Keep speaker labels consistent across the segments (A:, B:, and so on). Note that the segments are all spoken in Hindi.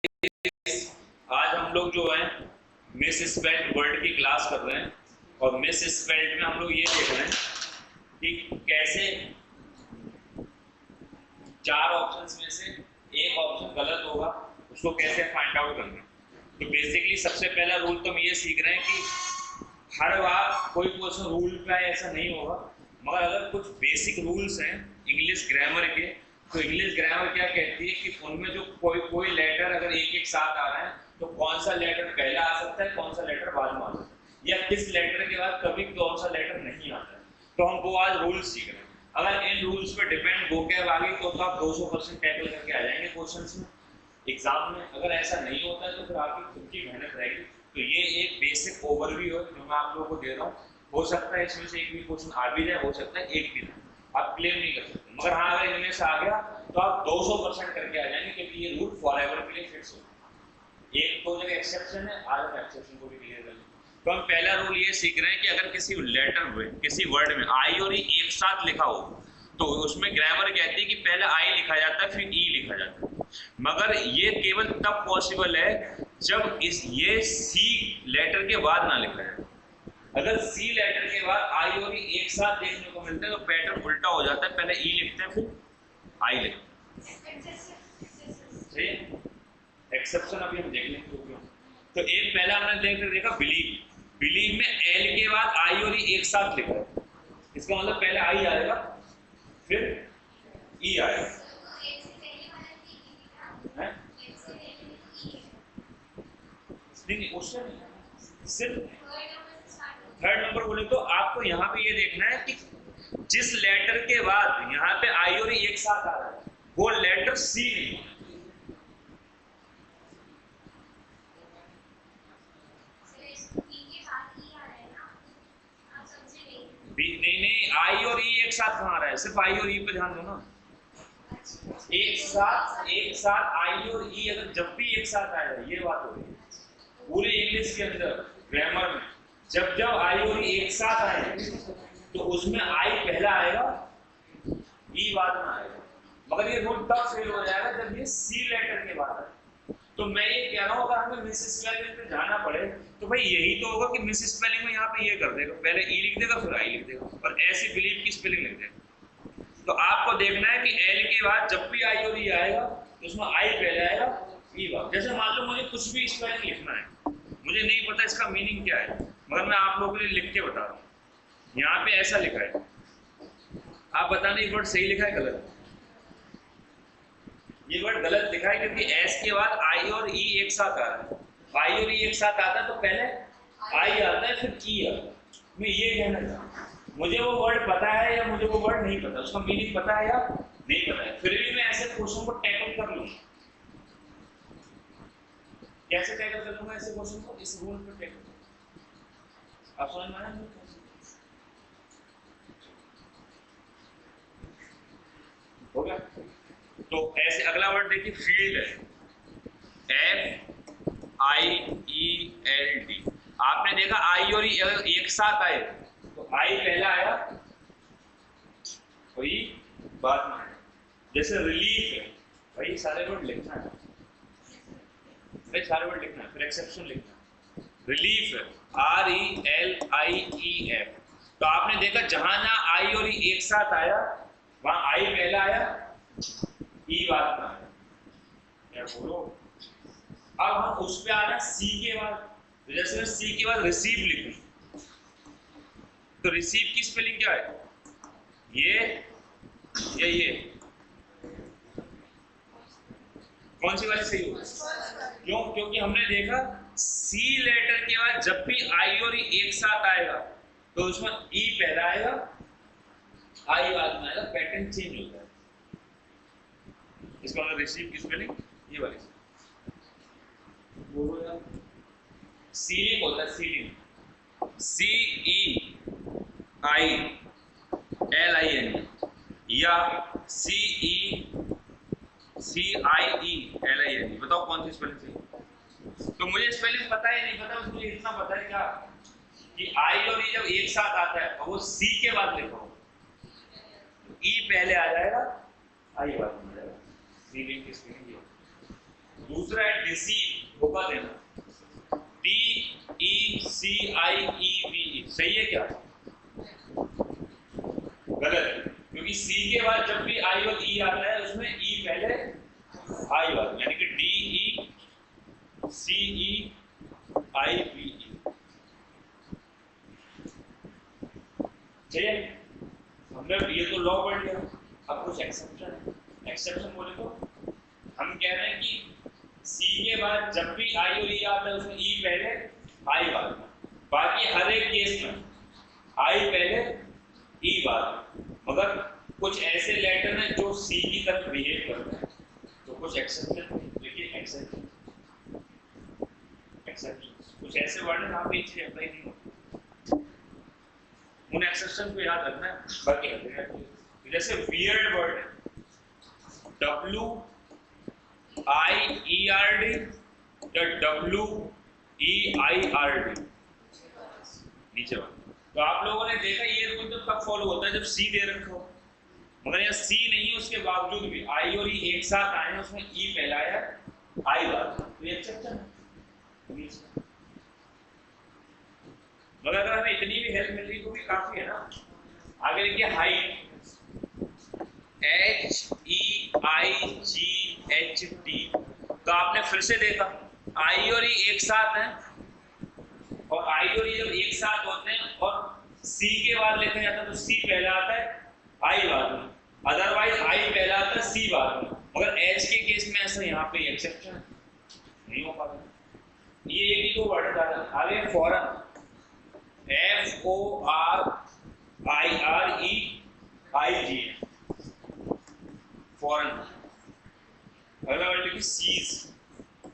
A: आज हम लोग जो है मिस स्पेल्ड वर्ड की क्लास कर रहे हैं और मिस स्पेल्ड में हम लोग ये देख रहे हैं कि कैसे चार ऑप्शंस में से एक ऑप्शन गलत होगा, उसको कैसे फाइंड आउट करना। तो बेसिकली सबसे पहला रूल तो हम ये सीख रहे हैं कि हर बार कोई क्वेश्चन रूल पे आए ऐसा नहीं होगा, मगर अगर कुछ बेसिक रूल्स हैं इंग्लिश ग्रामर के, तो इंग्लिश ग्रामर क्या कहती है कि उनमें जो कोई लेटर अगर एक एक साथ आ रहा है तो कौन सा लेटर पहला आ सकता है, कौन सा लेटर बाद में आ सकता है, या किस लेटर के बाद कभी कौन सा लेटर नहीं आता है। तो हम वो आज रूल सीख रहे हैं। अगर इन रूल्स पे डिपेंड vocab आ गई तो आप 200% टैकल करके आ जाएंगे क्वेश्चंस में एग्जाम में। अगर ऐसा नहीं होता है तो फिर आपकी खुद की मेहनत रहेगी। तो ये एक बेसिक ओवरव्यू है जो मैं आप लोगों को दे रहा हूँ। हो सकता है इसमें से एक भी क्वेश्चन आ भी जाए, हो सकता है एक भी ना, आप क्लेम नहीं कर सकते, मगर हाँ अगर इनमें से आ गया तो आप 200% करके आ जाएंगे, क्योंकि ये रूल फॉर एवर के लिए फिक्स होगा। एक दो जगह एक्सेप्शन है, आज हम एक्सेप्शन को भी क्लियर कर लेंगे। तो हम पहला रूल ये सीख रहे हैं कि अगर किसी लेटर में, किसी वर्ड में आई और ई एक साथ लिखा हो तो उसमें ग्रामर कहती है कि पहले आई लिखा जाता है फिर ई लिखा जाता है, मगर ये केवल तब पॉसिबल है जब ये सी लेटर के बाद ना लिखा जाए। अगर सी लेटर के बाद आई और ई एक साथ देखने को मिलते हैं तो पैटर्न उल्टा हो जाता है, पहले ई लिखते हैं फिर आई लिखते हैं। एक्सेप्शन अभी हम देख लेंगे। तो एक पहला हमने देखा बिलीव। बिलीव में एल के बाद आई और ई एक साथ लिखा है, इसका मतलब पहले आई आएगा फिर ई आएगा। नहीं, उससे सिर्फ थर्ड नंबर बोले तो आपको यहाँ पे ये देखना है कि जिस लेटर के बाद यहाँ पे आई और ई एक साथ आ रहा है वो लेटर सी नहीं। नहीं, आई और ई एक साथ कहाँ आ रहा है, सिर्फ आई और ई पे ध्यान दो ना। एक साथ आई और ई अगर जब भी एक साथ आएगा, ये बात हो रही है पूरे इंग्लिश के अंदर ग्रामर में, जब जब आई और ई एक साथ आएगा तो उसमें आई पहला आएगा ई बाद में आएगा, मगर ये रूल तब फेल हो जाएगा जब ये सी लेटर के बाद आए। तो मैं ये कह रहा हूँ अगर हमें मिस स्पेलिंग पे जाना पड़े तो भाई यही तो होगा कि मिस स्पेलिंग में यहाँ पे ये कर देगा, पहले ई लिख देगा फिर आई लिख देगा, और ऐसे बिलीव की स्पेलिंग लिख देगा। तो आपको देखना है कि एल के बाद जब भी आई और ई आएगा तो उसमें आई पहले आएगा ई बाद। जैसे मान लो मुझे कुछ भी स्पेलिंग लिखना है, मुझे नहीं पता इसका मीनिंग क्या है, मगर मैं आप लोगों के लिए लिख के बता रहा हूँ। यहाँ पे ऐसा लिखा है, आप बताना ये वर्ड सही लिखा है गलत। ये वर्ड गलत लिखा है क्योंकि एस के बाद आई और ई एक साथ आ रहा है। आई और ई एक साथ आता है तो पहले आई आता है फिर ई आता है। मैं ये कहना चाहता हूँ मुझे वो वर्ड पता है या मुझे वो वर्ड नहीं पता, उसका मीनिंग पता है या नहीं पता है, फिर भी मैं ऐसे क्वेश्चन को टैकल कर लूंगा। कैसे टैकल कर लूंगा ऐसे क्वेश्चन को, इस रूल पे टैकल। आप समझ में आया? हो गया। तो ऐसे अगला वर्ड देखिए फील्ड है, FIELD। आपने देखा आई और ई अगर एक साथ आए तो आई पहला आया वही बाद में आया। जैसे रिलीफ है, भाई सारे वर्ड लिखना है, भाई सारे वर्ड लिखना है, फिर एक्सेप्शन लिखना है। रिलीफ है RELIEF। तो आपने देखा जहां ना आई और ई एक साथ आया वहां आई पहला आया ई बात में क्या बोलो। अब हम उस पे आ रहे हैं सी के बाद, तो जैसे मैं सी के बाद रिसीव लिखूं तो रिसीव की स्पेलिंग क्या है, ये कौन सी वाली सही होगी? क्यों? क्योंकि हमने देखा सी लेटर के बाद जब भी आई और ई एक साथ आएगा तो उसमें ई पहला आएगा आई बाद में आएगा, पैटर्न चेंज होता है। इसका मतलब रिसीव की स्पेलिंग ये वाली बोलो यार, सीलिंग होता है, सीलिंग CEILIN या CECIELIN। बताओ कौन सी स्पेलिंग सही? तो मुझे स्पेलिंग पता ही नहीं, पता मुझे इतना पता है क्या कि आई और ई जब एक साथ आता है और वो सी के बाद लिखो तो ई पहले आ जाएगा आई बाद में आ जाएगा। सीलिंग की स्पेलिंग ये। दूसरा दूसरा है डिसीव, धोखा देना, DECIEVE, सही है क्या? गलत, क्योंकि सी के बाद जब भी आई और ई आता है उसमें ई पहले आई बात, यानी कि DECEIVE, ठीक है। हमने ये तो लॉ पढ़ लिया, अब कुछ एक्सेप्शन है। एक्सेप्शन बोले तो हम कह रहे हैं कि सी के बाद जब भी आई और ई आता है उसमें ई पहले आई बाद में, बाकी हर एक केस में आई पहले ई बाद में, मगर कुछ ऐसे लेटर हैं जो सी की तरफ बिहेव करते हैं, तो कुछ एक्सेप्शन। देखिए एक्सेप्शन, कुछ ऐसे वर्ड हैं जहाँ पे चीज अप्लाई नहीं होती, उन एक्सेप्शन को याद रखना है। बाकी जैसे वियर्ड वर्ड है, WIERD या WEIRD, नीचे वाला। तो आप लोगों ने देखा ये रूल तो कब फॉलो होता है, जब सी दे रखा हो, मगर यहाँ सी नहीं, उसके बावजूद भी आई और ई एक साथ आए हैं, उसमें ई पहला आया आई बाद, तो ये एक्सेप्शन है। मगर अगर हमें इतनी भी हेल्प मिल रही तो भी काफी है ना। आगे देखिए हाइट, HEIGHT, तो आपने फिर से देखा आई और ई एक साथ हैं, और आई और ई जब एक साथ होते हैं और सी के बाद लिखा जाता है तो सी पहला आता है आई बाद में, अदरवाइज आई पहला आता है सी बाद में। मगर एच के केस में ऐसा यहाँ पे एक्सेप्शन नहीं हो पाता। ये एक ही दो वर्ड है। आगे फॉरेन, FOREIGN, फॉरेन। अगला वर्ड लिखिए सीज,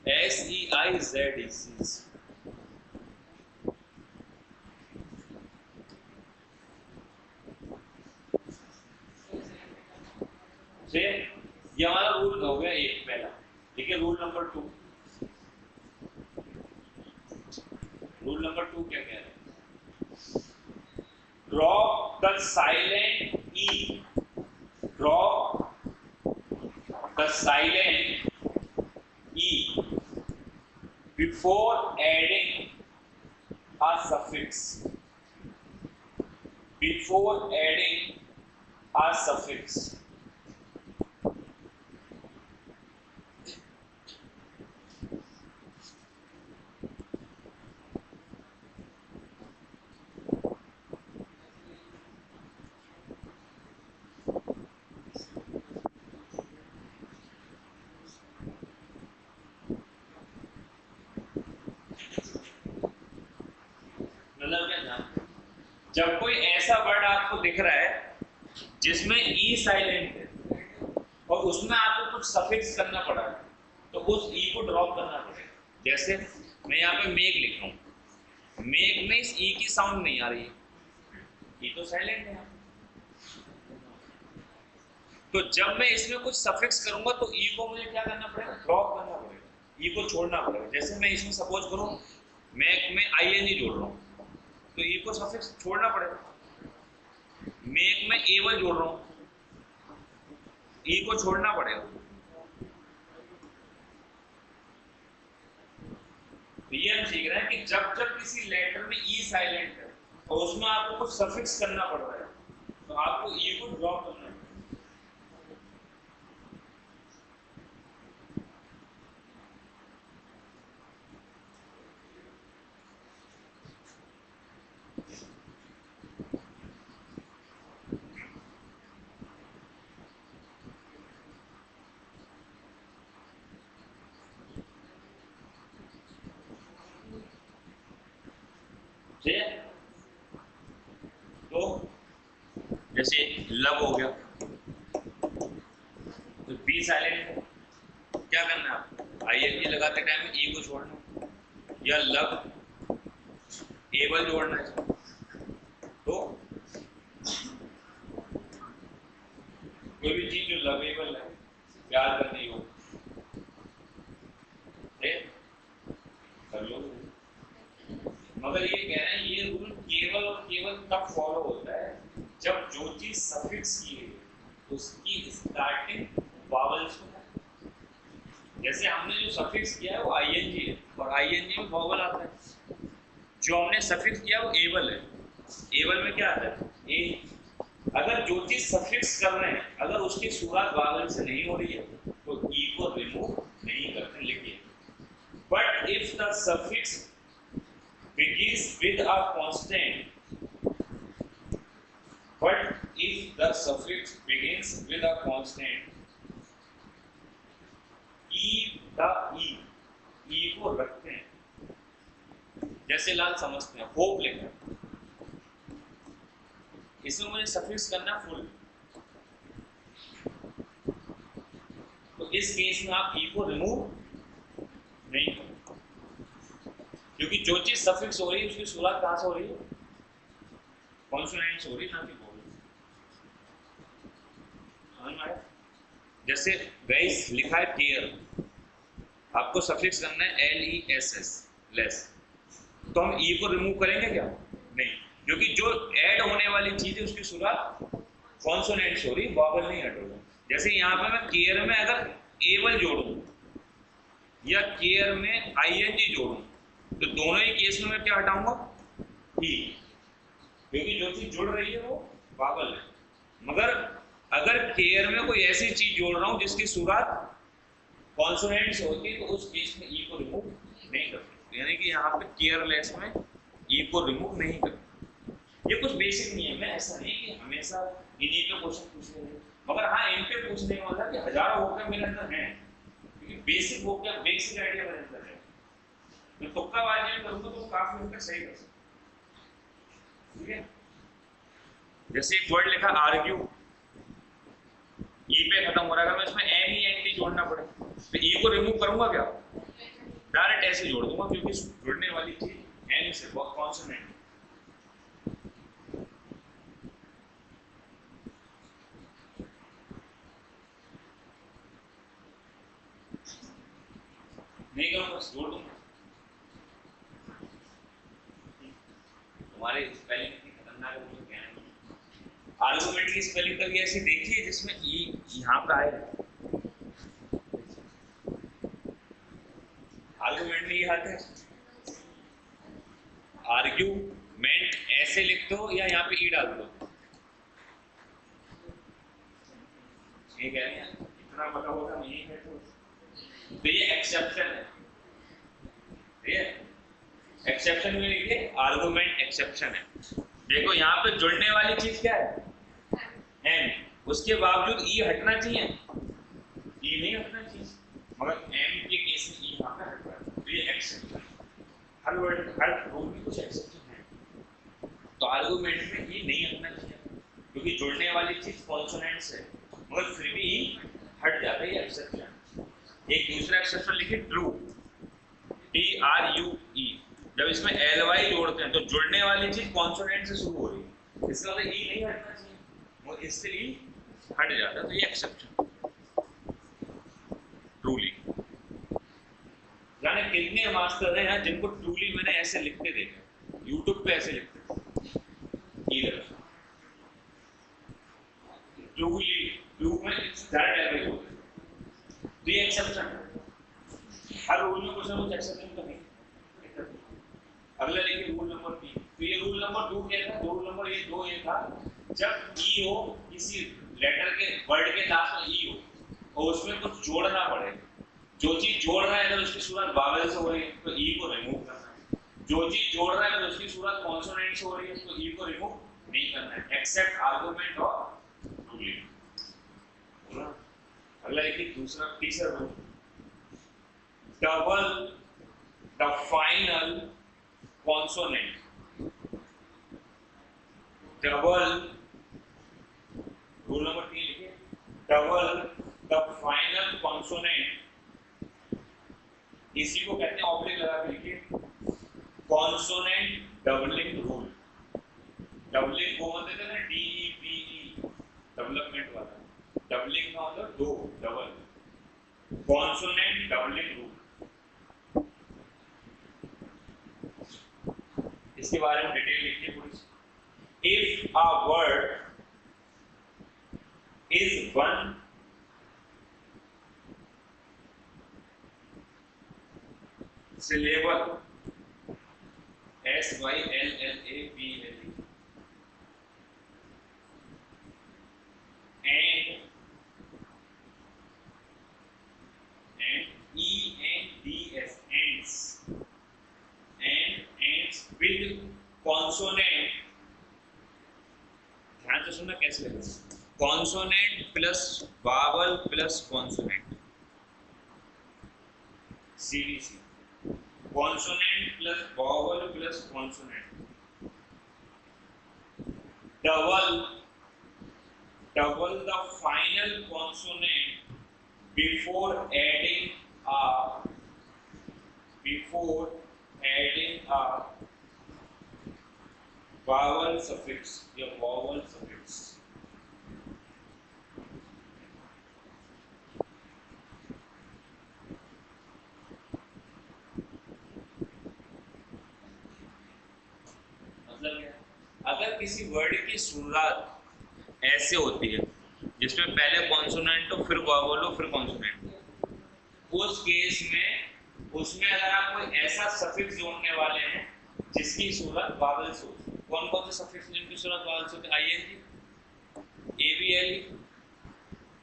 A: SEIZE, सीज। ये हमारा रूल हो गया एक पहला। ठीक है, रूल नंबर 2। रूल नंबर 2 क्या कह रहे हैं? Drop the silent E. Drop the silent E before adding a suffix. Before adding a suffix. जब कोई ऐसा वर्ड आपको दिख रहा है जिसमें ई साइलेंट है और उसमें आपको कुछ सफिक्स करना पड़ा है, तो उस ई को ड्रॉप करना पड़ेगा। जैसे मैं यहाँ पे मेक लिख रहा हूँ, मेक में इस ई की साउंड नहीं आ रही है, ई तो साइलेंट है। तो जब मैं इसमें कुछ सफिक्स करूंगा तो ई को मुझे क्या करना पड़ेगा? ड्रॉप करना पड़ेगा, ई को छोड़ना पड़ेगा। जैसे मैं इसमें सपोज करूँ मेक में ING जोड़ रहा हूँ तो ई को सफिक्स छोड़ना पड़ेगा। मेक में एबल जोड़ रहा हूँ, ई को छोड़ना पड़ेगा। तो ये हम सीख रहे हैं कि जब जब किसी लेटर में ई साइलेंट है और उसमें आपको कुछ सफिक्स करना पड़ रहा है तो आपको ई को ड्रॉप करना है। तो जैसे लव हो गया तो बी साइलेंट है, क्या करना है आपको? ING लगाते टाइम ई को छोड़ना, या लव एबल जोड़ना है। तो कोई भी चीज जो लवेबल है, प्यार करनी हो, कर लो। मगर ये कह रहे हैं ये रूल केवल और केवल तब फॉलो होता है जब जो चीज सफिक्स की है उसकी स्टार्टिंग वावल्स हो। जैसे जैसे हमने जो सफिक्स किया है वो आईएनजी है और आईएनजी में वॉवल आता है। जो हमने सफिक्स किया वो एबल है। एबल में क्या आता है? ए। अगर जो चीज सफिक्स कर रहे हैं अगर उसकी शुरुआत वावल से नहीं हो रही है तो ई को रिमूव नहीं करते, लिखिए। But if the suffix begins with a constant, but if the suffix begins with a constant, keep the e को रखते हैं। जैसे लाल समझते हैं होप लिखा, इसमें मुझे सफिक्स करना फुल, तो इस केस में आप ई को रिमूव नहीं करो, क्योंकि जो चीज सफिक्स हो रही है उसकी शुरुआत कहां से हो रही है? कॉन्सोनेंट से हो रही है, ना कि वॉवल। समझ में आया? जैसे गाइस लिखा है केयर, आपको सफिक्स करना है LESS, लेस, तो हम ई को रिमूव करेंगे क्या? नहीं, क्योंकि जो ऐड होने वाली चीज है उसकी शुरुआत कॉन्सोनेंट से हो रही है, वॉवल नहीं हट रहा। जैसे यहाँ पे मैं केयर में अगर एबल जोड़ूं या केयर में ING जोड़ूं तो दोनों ही केस में मैं क्या हटाऊंगा? ही, क्योंकि जो चीज जुड़ रही है वो वावल है। मगर अगर केयर में कोई ऐसी चीज जोड़ रहा हूं जिसकी शुरुआत कॉन्सोनेंट से होती है तो उस केस में ई को रिमूव नहीं करते, यानी कि यहाँ पे केयरलेस में ई को रिमूव नहीं करते। ये कुछ बेसिक नियम है, ऐसा नहीं कि हमेशा इन्हीं पे क्वेश्चन पूछने हैं, मगर हाँ इन पे पूछने का मतलब कि हजारों वोकैब मेरे अंदर हैं, क्योंकि बेसिक वोकैब, बेसिक आइडिया मेरे अंदर है। मैं तुक्काबाजी में करूंगा तो काफी हद तक सही कर सकता, ठीक है? जैसे एक वर्ड लिखा आर्ग्यू, ई पे खत्म हो रहा है, मैं इसमें NENT जोड़ना पड़े तो ई को रिमूव करूंगा क्या? डायरेक्ट ऐसे जोड़ दूंगा, क्योंकि जुड़ने वाली चीज एन से बहुत कॉन्सोनेंट नहीं करूंगा, जोड़ दूंगा। तुम्हारे स्पेलिंग इतनी खतरनाक है, मुझे कहना नहीं। आर्गुमेंट की स्पेलिंग कभी ऐसी देखी है जिसमें ई यहाँ पे आए? आर्गुमेंट में ये आता है, आर्ग्यूमेंट ऐसे लिख दो या यहाँ पे ई डाल दो, ये कह रहे हैं इतना पता होगा नहीं है तो ये एक्सेप्शन है, ठीक है? एक्सेप्शन में लिखिए आर्गुमेंट एक्सेप्शन है। देखो यहाँ पे जुड़ने वाली चीज क्या है? एम, उसके बावजूद ई हटना चाहिए, ई नहीं हटना चाहिए, मगर एम के केस में ई यहाँ पे हट रहा है, तो ये एक्सेप्शन। हर वर्ड, हर रूल में कुछ एक्सेप्शन है, तो आर्गुमेंट में ई नहीं हटना चाहिए क्योंकि जुड़ने वाली चीज कॉन्सोनेंट से, मगर फिर भी ई हट जाता है, ये एक्सेप्शन। एक दूसरा एक्सेप्शन लिखिए ट्रू, TRUE, जब इसमें LY जोड़ते हैं तो जुड़ने वाली चीज कॉन्सोनेंट से शुरू हो रही है, इसका मतलब ई नहीं हटना चाहिए, वो इससे ई हट जाता है, तो ये एक्सेप्शन। ट्रूली, जाने कितने मास्टर हैं जिनको ट्रूली मैंने ऐसे लिखते देखा, यूट्यूब पे ऐसे लिखते, इधर ट्रूली, ट्रू में दैट एवरेज होता है, तो ये एक्सेप्शन है। हर रूल में कुछ ना कुछ एक्सेप्शन तो नहीं। अगला देखिए रूल नंबर 3, तो ये रूल नंबर 2 क्या था? रूल नंबर ये 2 ये था, जब ई हो, किसी लेटर के वर्ड के लास्ट में ई हो और उसमें कुछ जोड़ना पड़े, जो चीज जोड़ रहा है अगर उसकी शुरुआत वावल से हो रही है तो ई को रिमूव करना है, जो चीज जोड़ रहा है अगर उसकी शुरुआत कॉन्सोनेंट से हो रही है तो ई को रिमूव नहीं करना है, एक्सेप्ट आर्गुमेंट और रूलिंग। अगला देखिए दूसरा, तीसरा rule, double the final consonant, double, rule number 3 लिखिए, double the final consonant, इसी को कहते हैं, ऑब्लिक लगा के लिखिए, consonant doubling rule। डबलिंग को बोलते थे ना, DEBE, डेवलपमेंट वाला, डबलिंग का मतलब दो, डबल, consonant doubling rule, इसके बारे में डिटेल लिखिए पूरी। If a word is one syllable, syllable, and ends, ends with consonant, ध्यान से सुनना कैसे लगेगा, consonant plus vowel plus consonant, CVC, consonant plus vowel plus consonant, double the final consonant before adding a vowel suffix या vowel suffix. मतलब क्या, अगर किसी वर्ड की शुरुआत ऐसे होती है जिसमें पहले कॉन्सोनेंट हो फिर वावल हो फिर कॉन्सोनेंट, उस केस में उसमें अगर आप कोई ऐसा सफिक्स जोड़ने वाले हैं जिसकी शुरुआत वावल से हो, कौन कौन से सफिक्स जिनकी शुरुआत वावल से होती है, ING, ABL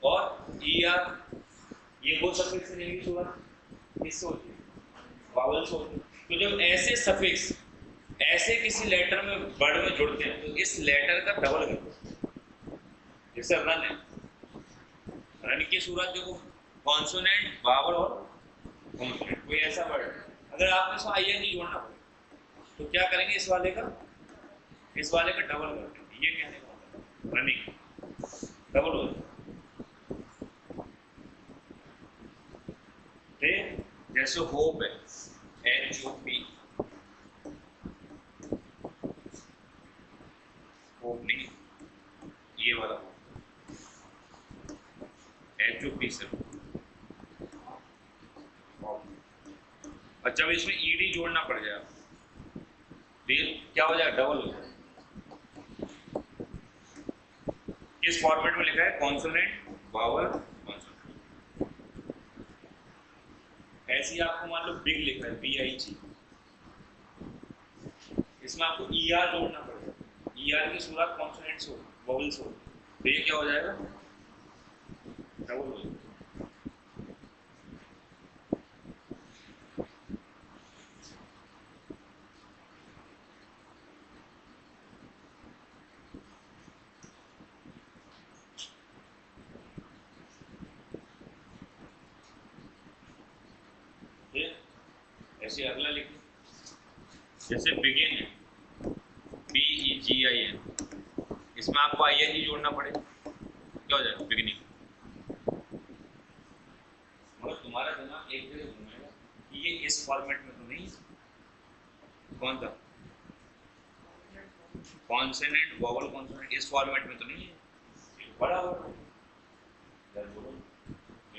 A: और ER, ये वो सफिक्स है जिनकी शुरुआत किससे होती है, वावल से होती है. तो जब ऐसे सफिक्स ऐसे किसी लेटर में वर्ड में जुड़ते हैं तो इस लेटर का डबल करो. जैसे रन है, रन की शुरुआत देखो कॉन्सोनेंट वावल और कॉन्सोनेंट, कोई ऐसा वर्ड अगर आपने इसमें ING जोड़ना पड़े तो क्या करेंगे, इस वाले का डबल कर देंगे. ये कहने का मतलब रनिंग डबल हो जाए. जैसे होप है, HOP, होप नहीं, ये वाला HOP से. अच्छा, इसमें ED जोड़ना पड़ जाएगा तो ये क्या हो जाएगा, डबल हो जाएगा. किस फॉर्मेट में लिखा है, कॉन्सोनेंट वावल कॉन्सोनेंट. ऐसे ही आपको मान लो बिग लिखा है BIG, इसमें आपको ER जोड़ना पड़ेगा. ER की शुरुआत कॉन्सोनेंट से होगी, वावल से होगी, तो ये क्या हो जाएगा, डबल हो जाएगा. ऐसे अगला लिखिए, जैसे बिगिन है BEGIN, इसमें आपको ING जोड़ना पड़ेगा, क्या हो जाएगा, बिगिनिंग. मगर तुम्हारा दिमाग एक जगह घूमेगा कि ये इस फॉर्मेट में तो नहीं है, कौन सा कॉन्सोनेंट वावल कॉन्सोनेंट इस फॉर्मेट में तो नहीं है, बड़ा वर्ड है,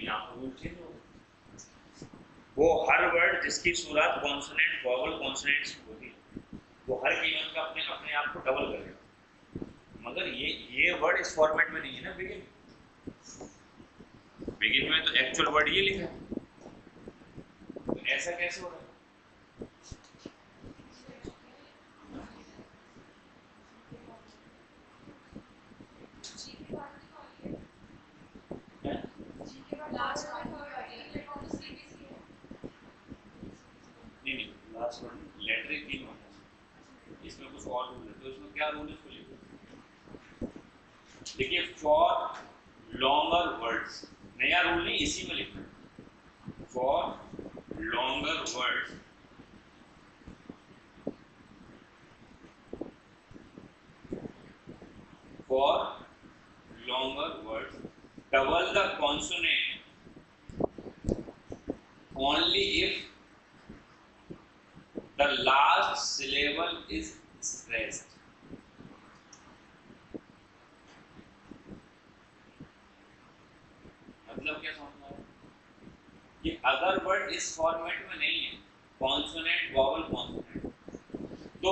A: यहाँ पर रूल चेंज होगा. वो हर वर्ड जिसकी शुरुआत कॉन्सोनेंट वावल कॉन्सोनेंट से होती है वो हर कीमत का अपने आप को डबल करेगा. मगर ये वर्ड इस फॉर्मेट में नहीं है ना, बिगिन में तो एक्चुअल वर्ड ये लिखा है, तो ऐसा कैसे हो रहा है. नहीं, लास्ट वर्ड लेटर ही 3 होना है, इसमें कुछ और रूल है, तो इसमें क्या रूल है इसको लिखो. देखिए, फॉर लॉन्गर वर्ड्स, नया रूल नहीं, इसी में लिखना है. For longer words double the consonant only if the last syllable is stressed. मतलब क्या समझना है कि अगर वर्ड इस फॉर्मेट में नहीं है, कॉन्सोनेंट वावल कॉन्सोनेंट, तो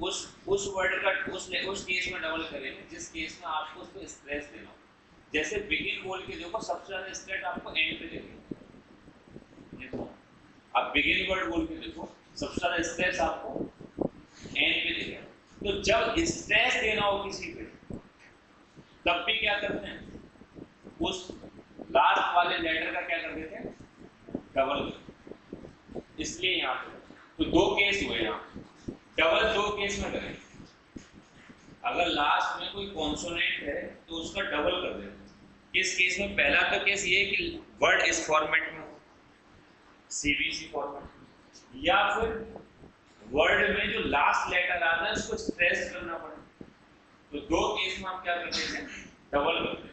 A: उस वर्ड का उस केस में डबल करेंगे जिस केस में आपको उसको स्ट्रेस देना हो. जैसे बिगिन बोल के देखो, सबसे ज्यादा स्ट्रेस आपको एंड पे देंगे. अब अब बिगिन वर्ड बोल के देखो, सबसे ज्यादा स्ट्रेस आपको एन पे देगा। तो जब स्ट्रेस देना हो किसी पे तब भी क्या करते हैं, उस लास्ट वाले लेटर का क्या कर देते हैं, डबल। इसलिए यहाँ पे तो दो केस हुए, यहाँ डबल दो केस में करें। अगर लास्ट में कोई कॉन्सोनेंट है तो उसका डबल कर देते हैं। किस केस में, पहला तो केस ये है कि वर्ड इस फॉर्मेट में हो, सीबीसी फॉर्मेट, या फिर वर्ड में जो लास्ट लेटर आता है उसको स्ट्रेस करना पड़े। तो दो केस में हम क्या करते हैं, डबल करते हैं।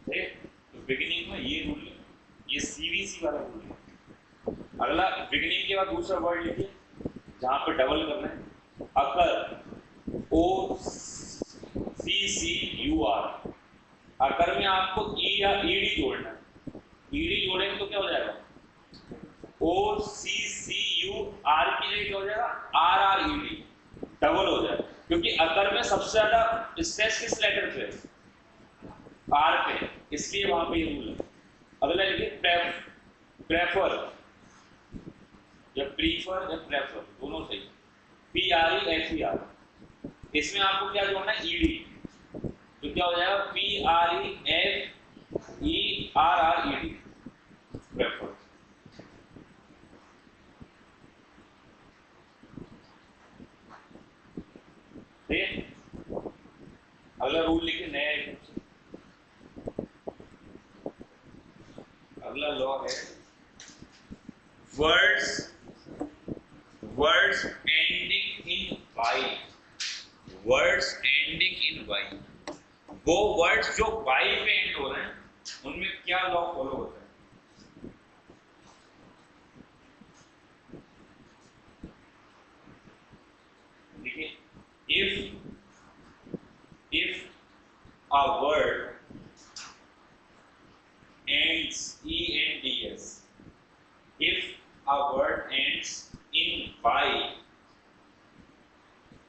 A: ठीक, तो बिगिनिंग में ये रूल है, ये सीबीसी वाला रूल है। अगला बिगिनिंग के बाद दूसरा वर्ड लिखिए जहां पे डबल करना है, अकर, ओ सी सी यू आर। अकर में आपको ई या ईडी जोड़ना है, ईडी जोड़ेंगे तो क्या हो जाएगा, ओ सी सी यू आर की जगह क्या हो जाएगा, R R E D, double हो जाएगा। क्योंकि अकर में सबसे ज्यादा स्ट्रेस किस लेटर पे, आर पे, इसलिए वहां पे ये रूल है। अगला लिखिए प्रेफर या प्रीफर या प्रेफर, दोनों सही, P R E F E are. इसमें आपको क्या जोड़ना है, ईडी, तो क्या हो जाएगा, P R E F E R R E D, prefer. अगला रूल लिखिए नया एकदम से। अगला लॉ है words ending in Y, words ending in Y, वो वर्ड्स जो वाई पे एंड हो रहे हैं उनमें क्या लॉ फॉलो होता है। देखिए, if a word ends ends, if a word ends in y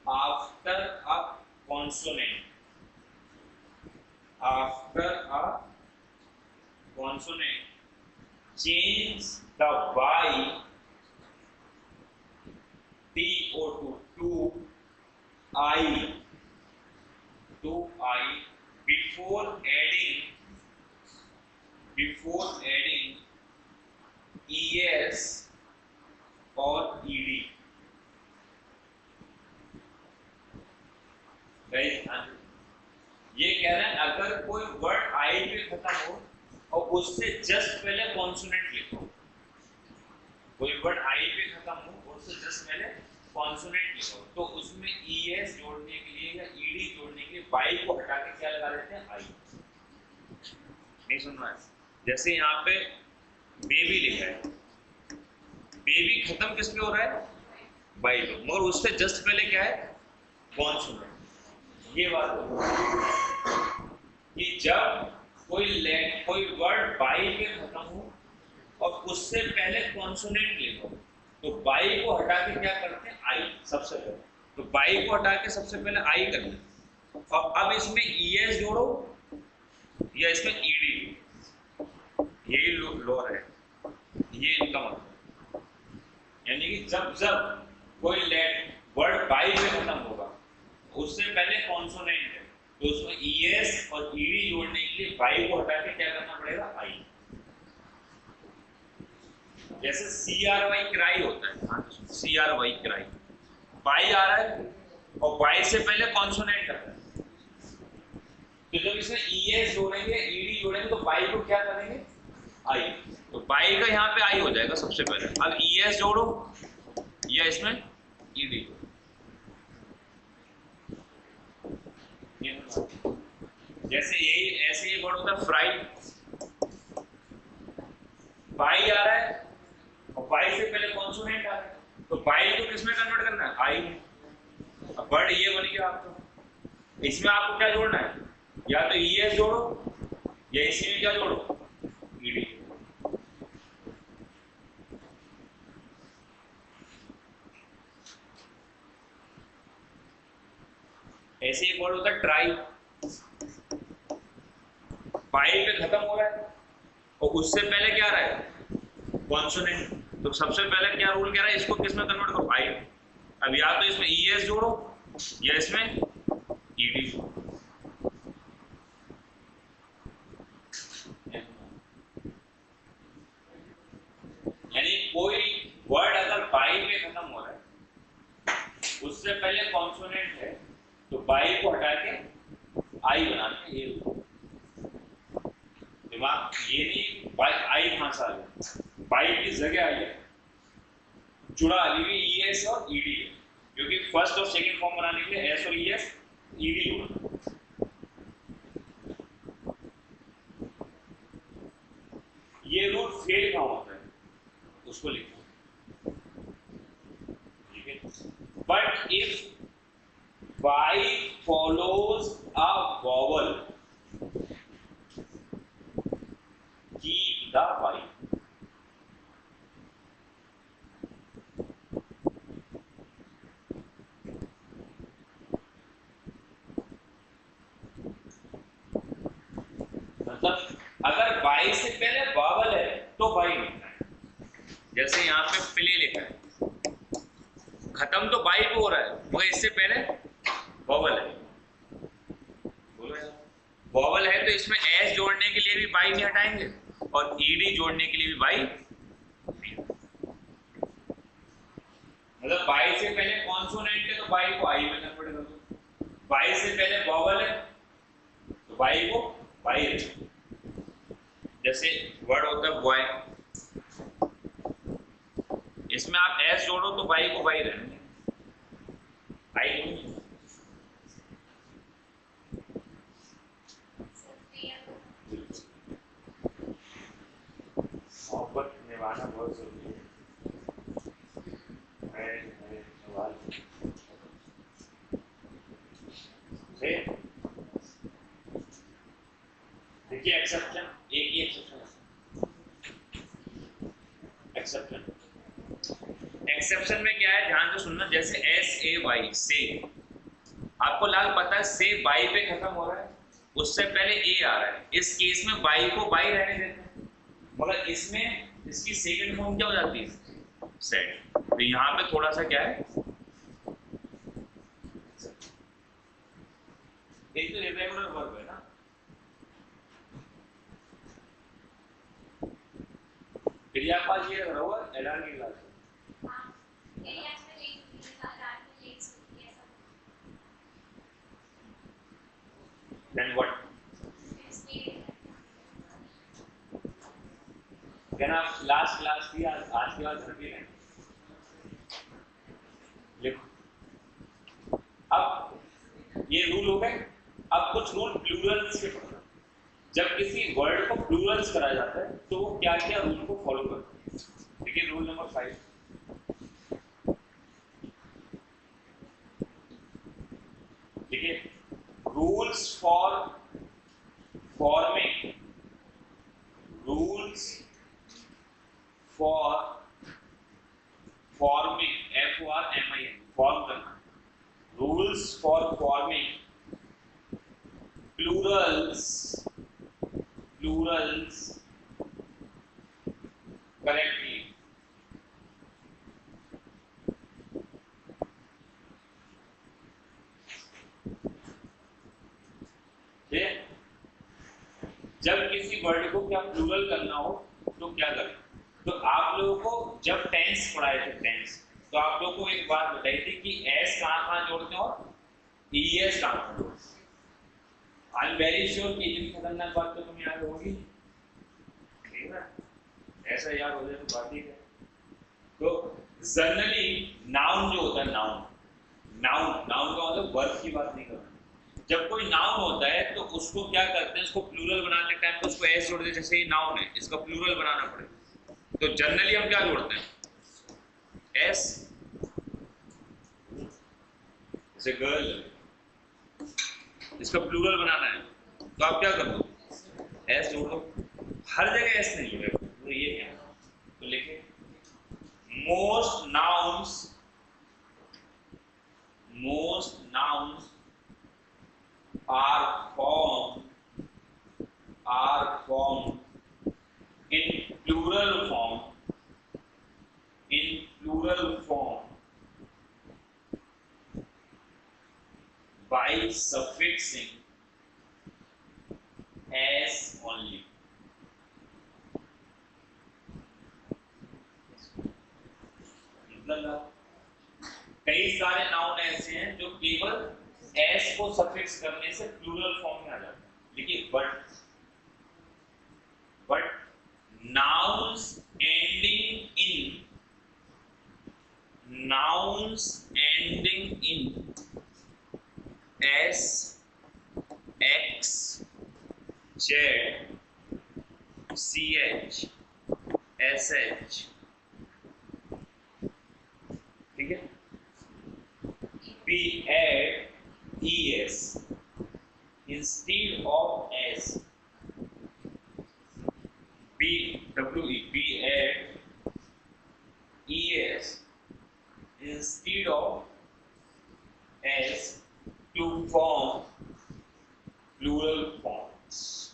A: after a consonant, change the y to I before adding es और ed। ये कह रहे हैं अगर कोई वर्ड आई पे खत्म हो और उससे जस्ट पहले कॉन्सोनेंट लिखो, कोई वर्ड आई पे खत्म हो और उससे जस्ट पहले कॉन्सोनेंट लिखो, तो उसमें es जोड़ने के लिए या ed जोड़ने के लिए बाई को हटा के क्या लगा देते हैं, आई। नहीं सुन रहा है, जैसे यहाँ पे बेबी लिखा है, बेबी खत्म किस पे हो रहा है, बाई पे, मगर उससे जस्ट पहले क्या है, कॉन्सोनेंट। ये बात कि जब कोई वर्ड बाई पे खत्म हो और उससे पहले कॉन्सोनेंट लिखो, तो बाई को हटा के क्या करते हैं, आई सबसे पहले, तो बाई को हटा के सबसे पहले आई करते हैं। और अब इसमें es जोड़ो या इसमें ed, यही लॉ है, ये इनका मतलब, यानी कि जब कोई वर्ड बाई पे खत्म होगा उससे पहले कॉन्सोनेंट है, तो उसमें es और ed जोड़ने के लिए बाई को हटा के क्या करना पड़ेगा, आई। जैसे CRY क्राई होता है, CRY क्राई, बाई आ रहा है और बाई से पहले कॉन्सोनेंट आता है, तो जब इसमें es जोड़ेंगे ed जोड़ेंगे तो बाई को क्या करेंगे, आई, तो बाई का यहाँ पे आई हो जाएगा सबसे पहले। अब es जोड़ो या इसमें ed, जैसे यही ऐसे ही वर्ड होता है फ्राई, बाई आ रहा है और बाई से पहले कॉन्सोनेंट आ रहा है, तो बाई को किसमें कन्वर्ट करना है, आई में। अब वर्ड ये बन गया आपको, इसमें आपको क्या जोड़ना है, या तो es जोड़ो या इसी में क्या जोड़ो, ed। ऐसे एक वर्ड होता है ट्राई, बाई पे खत्म हो रहा है और उससे पहले क्या आ रहा है, कॉन्सोनेंट, तो सबसे पहले क्या रूल कह रहा है, इसको किस में कन्वर्ट करो, आई। अब या तो इसमें ES जोड़ो या इसमें ED जोड़ो। यानी कोई वर्ड अगर बाई में खत्म हो रहा है, उससे पहले कॉन्सोनेंट है, तो बाई को हटा के आई बनाना है। ये दिमाग ये नहीं बाई आई कहां से आ गया, बाई की जगह आई है, जुड़ा अभी भी ES और ED है, क्योंकि फर्स्ट और सेकंड फॉर्म बनाने के लिए S और ES ED जोड़ना। ये रूल फेल कहां होता है उसको लिखो, ठीक है। But if by follows a vowel, keep the by. मतलब अगर बाई से पहले वावल है तो बाई लिखना है, जैसे यहाँ पे प्ले लिखा है, खत्म तो बाई पे हो रहा है, मगर इससे पहले वावल है। बोलो वावल है तो इसमें एस जोड़ने के लिए भी बाई नहीं हटाएंगे और ईडी जोड़ने के लिए भी बाई। मतलब बाई से पहले कॉन्सोनेंट है तो बाई को आई में कन्वर्ट कर दो, बाई से पहले वावल है तो बाई को बाई रखो। जैसे वर्ड होता है बॉय, इसमें आप एस जोड़ो तो बाई को बाई रहने, आई नहीं। मोहब्बत निभाना बहुत जरूरी है। सवाल देखिए, एक्सेप्शन, एक ही एक्सेप्शन है। एक्सेप्शन में क्या है, ध्यान से सुनना। जैसे SAY से, आपको लाल पता है से बाई पे खत्म हो रहा है, उससे पहले ए आ रहा है, इस केस में बाई को बाई रहने देते हैं, मगर इसमें इसकी सेकंड फॉर्म क्या हो जाती है, सेट। तो यहाँ पे थोड़ा सा क्या है, एक तो इरेगुलर वर्ब है ना, फिर आप पास ये लग रहा होगा एलआर की क्लास में। Then what? Then आप लास्ट क्लास थी, आज के बाद घर भी रहेंगे। लिखो, अब ये रूल हो गए। अब कुछ रूल प्लूरल्स के पढ़ना। जब किसी वर्ड को प्लूरल्स कराया जाता है तो वो क्या क्या रूल को फॉलो करते हैं। देखिए रूल नंबर 5, देखिए, rules for forming, rules for forming, FORMING, form करना, rules for forming plurals correctly. जब किसी वर्ड को क्या प्लूरल करना हो तो क्या करें, तो आप लोगों को जब टेंस पढ़ाए थे, टेंस, तो आप लोगों को एक बात बताई थी कि एस कहाँ जोड़ते हैं और ES कहाँ जोड़ते हैं। आई एम वेरी श्योर कि इतनी खतरनाक बात तो तुम्हें याद होगी, ठीक है, ऐसा याद हो जाए तो बात ही है। तो जनरली नाउन जो होता है, नाउन का मतलब वर्ब की बात नहीं कर रहा। जब कोई नाउन होता है तो उसको क्या करते हैं, उसको प्लूरल बनाने के टाइम तो उसको एस जोड़ देते, जैसे ये नाउन है, इसका प्लूरल बनाना पड़ेगा, तो जनरली हम क्या जोड़ते हैं, एस। जैसे गर्ल, इसका प्लूरल बनाना है तो आप क्या कर दो, एस जोड़ दो। हर जगह एस नहीं जोड़ेगा, तो ये क्या, तो लिखे most nouns are formed in plural form plural form by suffixing s only. मतलब कई सारे नाउन ऐसे हैं जो केवल s को सफिक्स करने से प्लूरल फॉर्म में आ जाते हैं, लेकिन but nouns ending in s, x, z, ch, sh, ठीक है, we add es instead of s. we add es instead of s to form plural forms.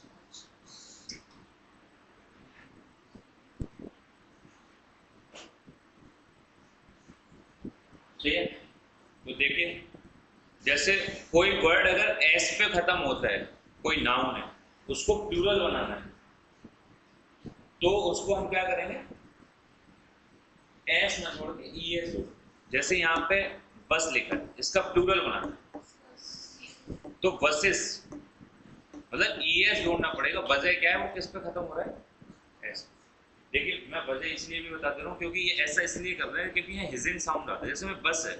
A: ठीक है, तो देखिए जैसे कोई वर्ड अगर एस पे खत्म होता है, कोई नाउन है, उसको प्लूरल बनाना है, तो उसको हम क्या करेंगे, एस ना छोड़ के ई एस हो। जैसे यहाँ पे बस लिखा है, इसका प्लूरल बनाना है, तो बसेस मतलब ई एस जोड़ना पड़ेगा। वजह क्या है, वो किस पे खत्म हो रहा है, एस। देखिए मैं वजह इसलिए भी बता दे रहा हूँ क्योंकि ये ऐसा इसलिए कर रहे हैं क्योंकि यहाँ हिजिंग साउंड आता है। जैसे में बस है,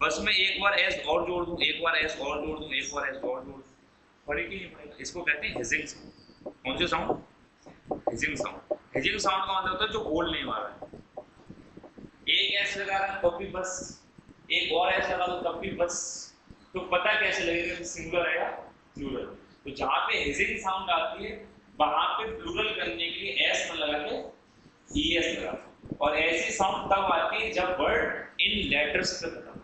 A: बस में एक बार एस और जोड़ दूं, एक बार एस और जोड़ दूं, एक बार एस और जोड़ दूं, फर्क ही नहीं पड़ेगा। इसको कहते हैं हिजिंग साउंड। कौन से sound, hissing sound. Hissing sound का मतलब होता है जो बोल नहीं पा रहा है। एक एस लगा रहा है तब भी बस, एक और एस लगा दो तब भी बस, तो पता कैसे लगेगा कि सिंगुलर है या प्लूरल। तो जहां पे हिजिंग साउंड आती है वहां पे प्लूरल करने के लिए एस न लगा के ई एस लगा, और ऐसी साउंड तब आती है जब वर्ड इन लेटर्स पे खत्म हो।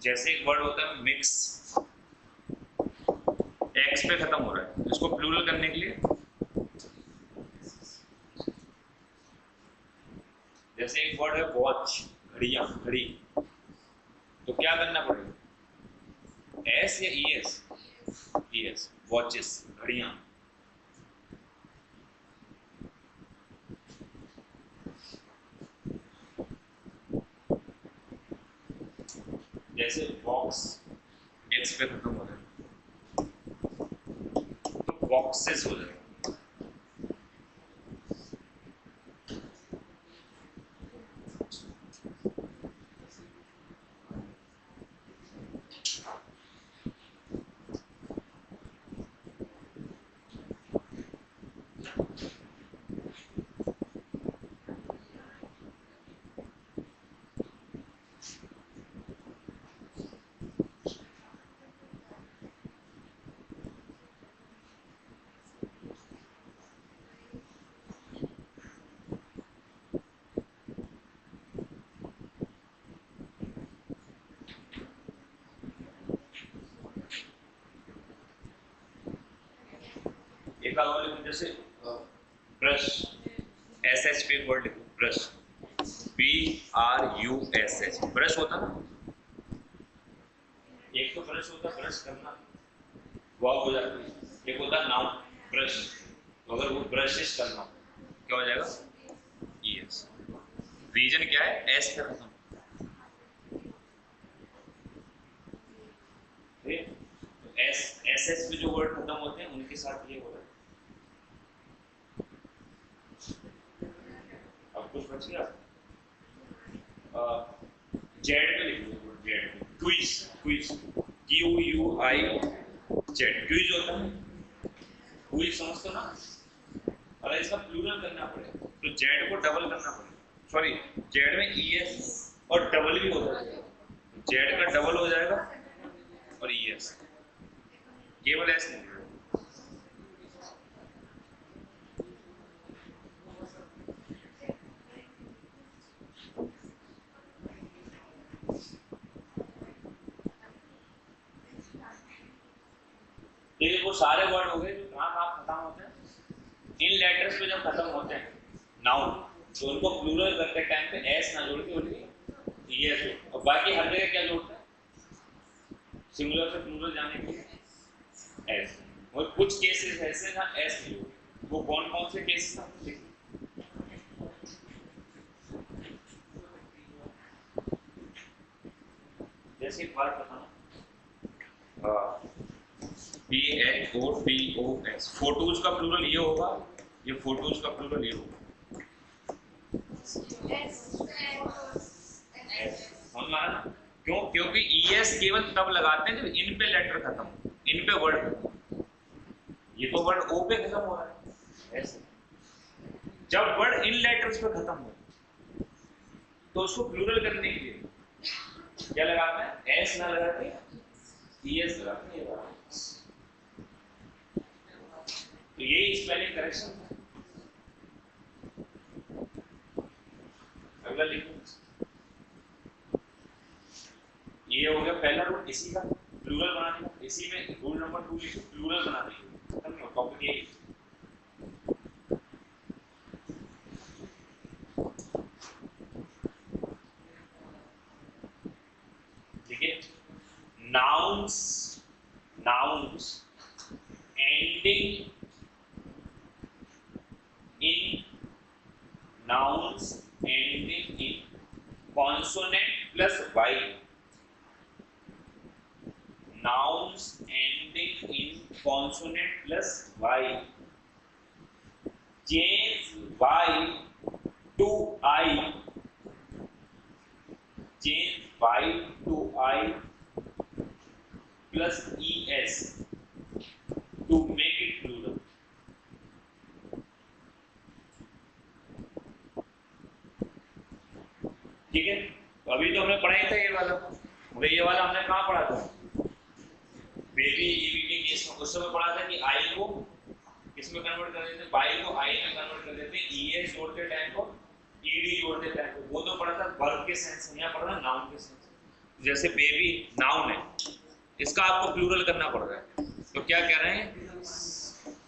A: जैसे एक वर्ड होता है मिक्स, एक्स पे खत्म हो रहा है, इसको प्लूरल करने के लिए जैसे एक वर्ड है वॉच, घड़ियां, घड़ी, तो क्या करना पड़ेगा, एस या E S, E S, watches, घड़ियां। जैसे बॉक्स एक्स पे खत्म हो रहा है तो बॉक्सेस हो जाएगा। एक और लिखो, जैसे ब्रश, एस एच पे वर्ड लिखो, brush, B R U S H, brush होता ना, एक तो ब्रश होता ब्रश करना, वर्ब हो जाता है, एक होता नाउन ब्रश, तो अगर वो ब्रशेस करना क्या हो जाएगा, यस। रीजन क्या है, एस पे खत्म, एस एस एस पे जो वर्ड खत्म होते हैं उनके साथ ये हो रहा है। अब कुछ बच गया, जेड पे लिख लो, Z, quiz, quiz, Q U I Z, quiz होता है, क्विज समझते हो ना। अगर इसका प्लूरल करना पड़े तो जेड को डबल करना पड़ेगा, सॉरी जेड में ई एस और डबल भी हो जाएगा, जेड का डबल हो जाएगा और ई एस, केवल एस नहीं। वो सारे वर्ड हो गए जो कहाँ कहाँ खत्म होते हैं, इन लेटर्स पे जब खत्म होते हैं नाउन, तो उनको प्लूरल करते टाइम पे एस ना जोड़ के बोलिए ईएस हो, और बाकी हर जगह क्या जोड़ते हैं सिंगुलर से प्लूरल जाने के लिए एस। और कुछ केसेस ऐसे ना एस नहीं जोड़ते, वो कौन कौन से केसेस हैं? जैसे एक बात बताना, PHOTOS, फोटोज का प्लूरल ये होगा, ये फोटोज का प्लूरल ये होगा। क्यों? क्योंकि ES केवल तब लगाते हैं जब इन पे लेटर खत्म हो, इन पे वर्ड खत्म। ये तो वर्ड O पे खत्म हो रहा है ऐसे। जब वर्ड इन लेटर्स पे खत्म हो तो उसको प्लूरल करने के लिए क्या लगाते हैं? एस ना लगाते ES लगाते हैं। तो ये स्पेलिंग करेक्शन है। अगला लिखो, ये हो गया पहला रूल इसी का, प्लूरल बनाने का। इसी में रूल नंबर 2 लिखो, प्लूरल बनाने का। खत्म हो टॉपिक ये। ठीक है, nouns ending in consonant plus y, nouns ending in consonant plus y, change y to I, change y to I plus ES to make it plural। ठीक है, तो अभी तो हमने पढ़ा ही था ये वाला, मगर ये वाला हमने कहाँ पढ़ा था? बेबी EBT केस में। उस समय पढ़ा था कि आई को किसमें कन्वर्ट कर देते हैं, बाई को आई में कन्वर्ट कर देते हैं, ES जोड़ते टाइम को ED जोड़ते टाइम को। वो तो पढ़ा था वर्ब के सेंस में, यहाँ पढ़ा था नाउन के सेंस। जैसे बेबी नाउन है, इसका आपको प्लूरल करना पड़ रहा है, तो क्या कह रहे हैं?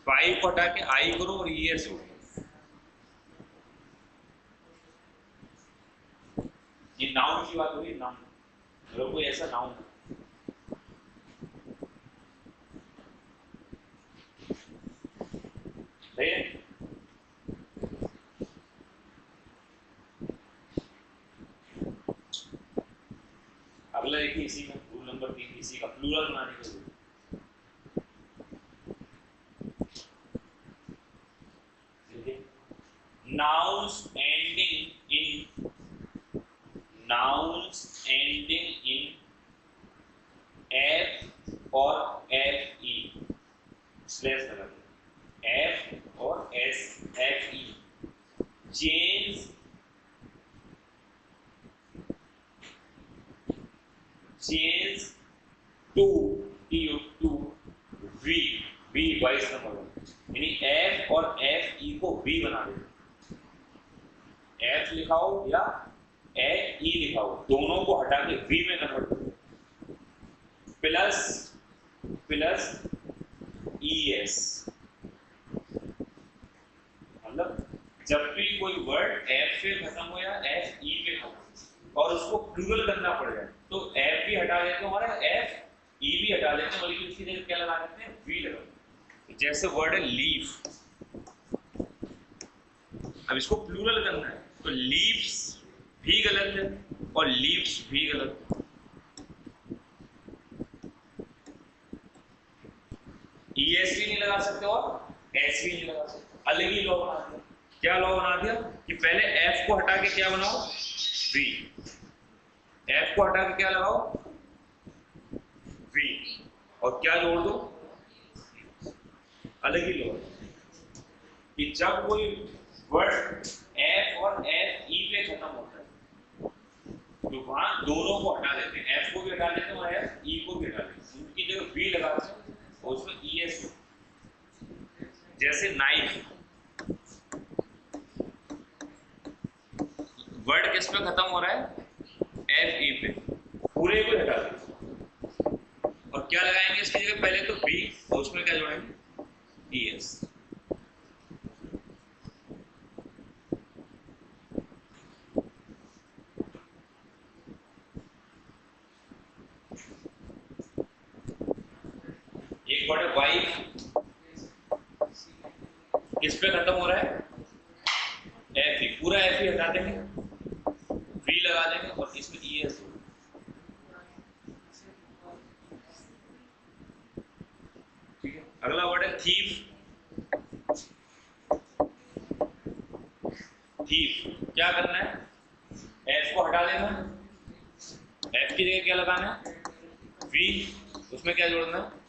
A: बाई को हटा के आई करो और ES जोड़ो। ये नाउन की बात हो रही है, नाउन अगर कोई ऐसा नाउन है। अगला देखिए इसी का रूल नंबर 3, इसी का प्लूरल बनाने के rule. nouns ending in F और FE, स्लैश लगा दो, F और FE, change to V vice number, यानी F और FE को V बना दो। F लिखाओ या FE लिखाओ, दोनों को हटा के V में कन्वर्ट करो, प्लस ES। मतलब जब भी कोई वर्ड F पे खत्म हो या FE पे खत्म और उसको प्लूरल करना पड़ जाए, तो F भी हटा देते हैं, हमारा FE भी हटा देते हैं, बल्कि उसकी जगह क्या लगा देते हैं? V लगा देते हैं। जैसे वर्ड है लीफ, अब इसको प्लूरल करना है तो लीव्स भी गलत है और लीव्स भी गलत है। ES भी नहीं लगा सकते और S भी नहीं लगा सकते, अलग ही लॉ बना दिया। क्या लॉ बना दिया कि पहले F को हटा के क्या बनाओ? V। F को हटा के क्या लगाओ? V, और क्या जोड़ दो? अलग ही लॉ कि जब कोई वर्ड F और FE पे खत्म होता है तो वहां दोनों को हटा देते हैं, F को भी हटा देते हैं और FE को भी हटा देते हैं, उनकी जगह V लगाते हैं और उसमें ES। जैसे नाइफ, वर्ड किस पे खत्म हो रहा है? FE पे, पूरे को हटा देते हैं। और क्या लगाएंगे इसकी जगह? पहले तो बी और उसमें क्या जोड़ेंगे? ES। एक वर्ड है वाइफ, किस पे खत्म हो रहा है? FE, पूरा FE हटा देंगे, V लगा देंगे और इसमें ES। ठीक है, अगला वर्ड है थीफ। थीफ क्या करना है? F को हटा देना, F की जगह क्या लगाना है? V, उसमें क्या जोड़ना है?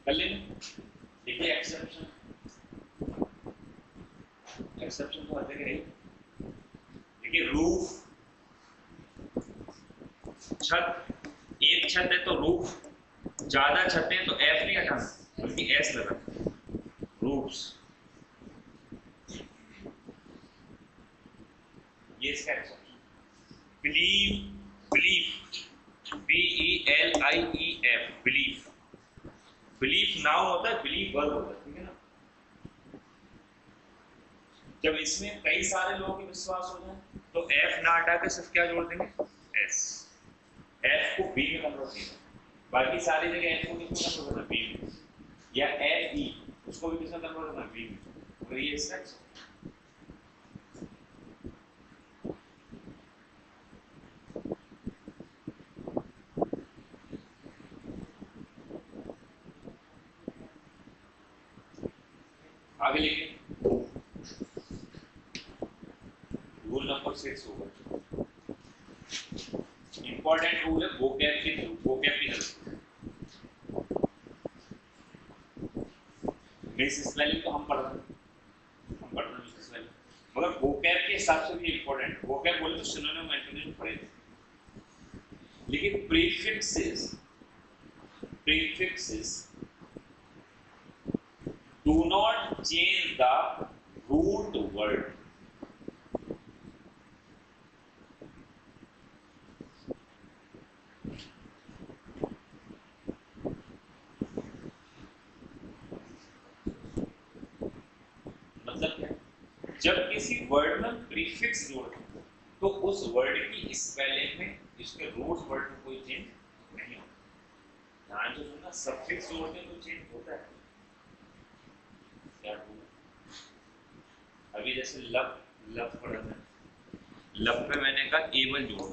A: कर लेंगे। देखिए एक्सेप्शन, एक्सेप्शन तो आते नहीं। देखिए रूफ, छत, एक छत है तो रूफ, ज्यादा छतें हैं तो F नहीं हटाना बल्कि S लगाना, रूफ्स। ये इसका exception. Believe, belief, BELIEF, belief. Belief noun होता है, बिलीव वर्ब होता है, ठीक है ना। जब इसमें कई सारे लोगों की विश्वास हो जाए तो F ना हटा के सिर्फ क्या जोड़ देंगे? S। F को B में कन्वर्ट किया, बाकी सारी जगह F को किसमें कन्वर्ट करना? B में। या FE, उसको भी किसमें कन्वर्ट करना? B में। तो ये इसका आगे लिखे। रूल नंबर 6 होगा, इंपॉर्टेंट रूल है वोकैब के थ्रू, वोकैब की हेल्प। मिस स्पेलिंग तो हम पढ़ रहे हैं मिस स्पेलिंग, मगर वोकैब के हिसाब से भी इंपॉर्टेंट है। वोकैब बोले तो सिनोनिम एंटोनिम पढ़े थे, लेकिन prefixes, prefixes do not change the root word। मतलब क्या? जब किसी वर्ड में प्रीफिक्स जोड़ते हैं तो उस वर्ड की स्पेलिंग में इसके रूट वर्ड में कोई चेंज नहीं होता। ध्यान से सुनना, सफिक्स जोड़ते हैं तो चेंज होता है। क्या अभी जैसे लब, लब पढ़ा था, लब पे मैंने कहा एबल जोड़ो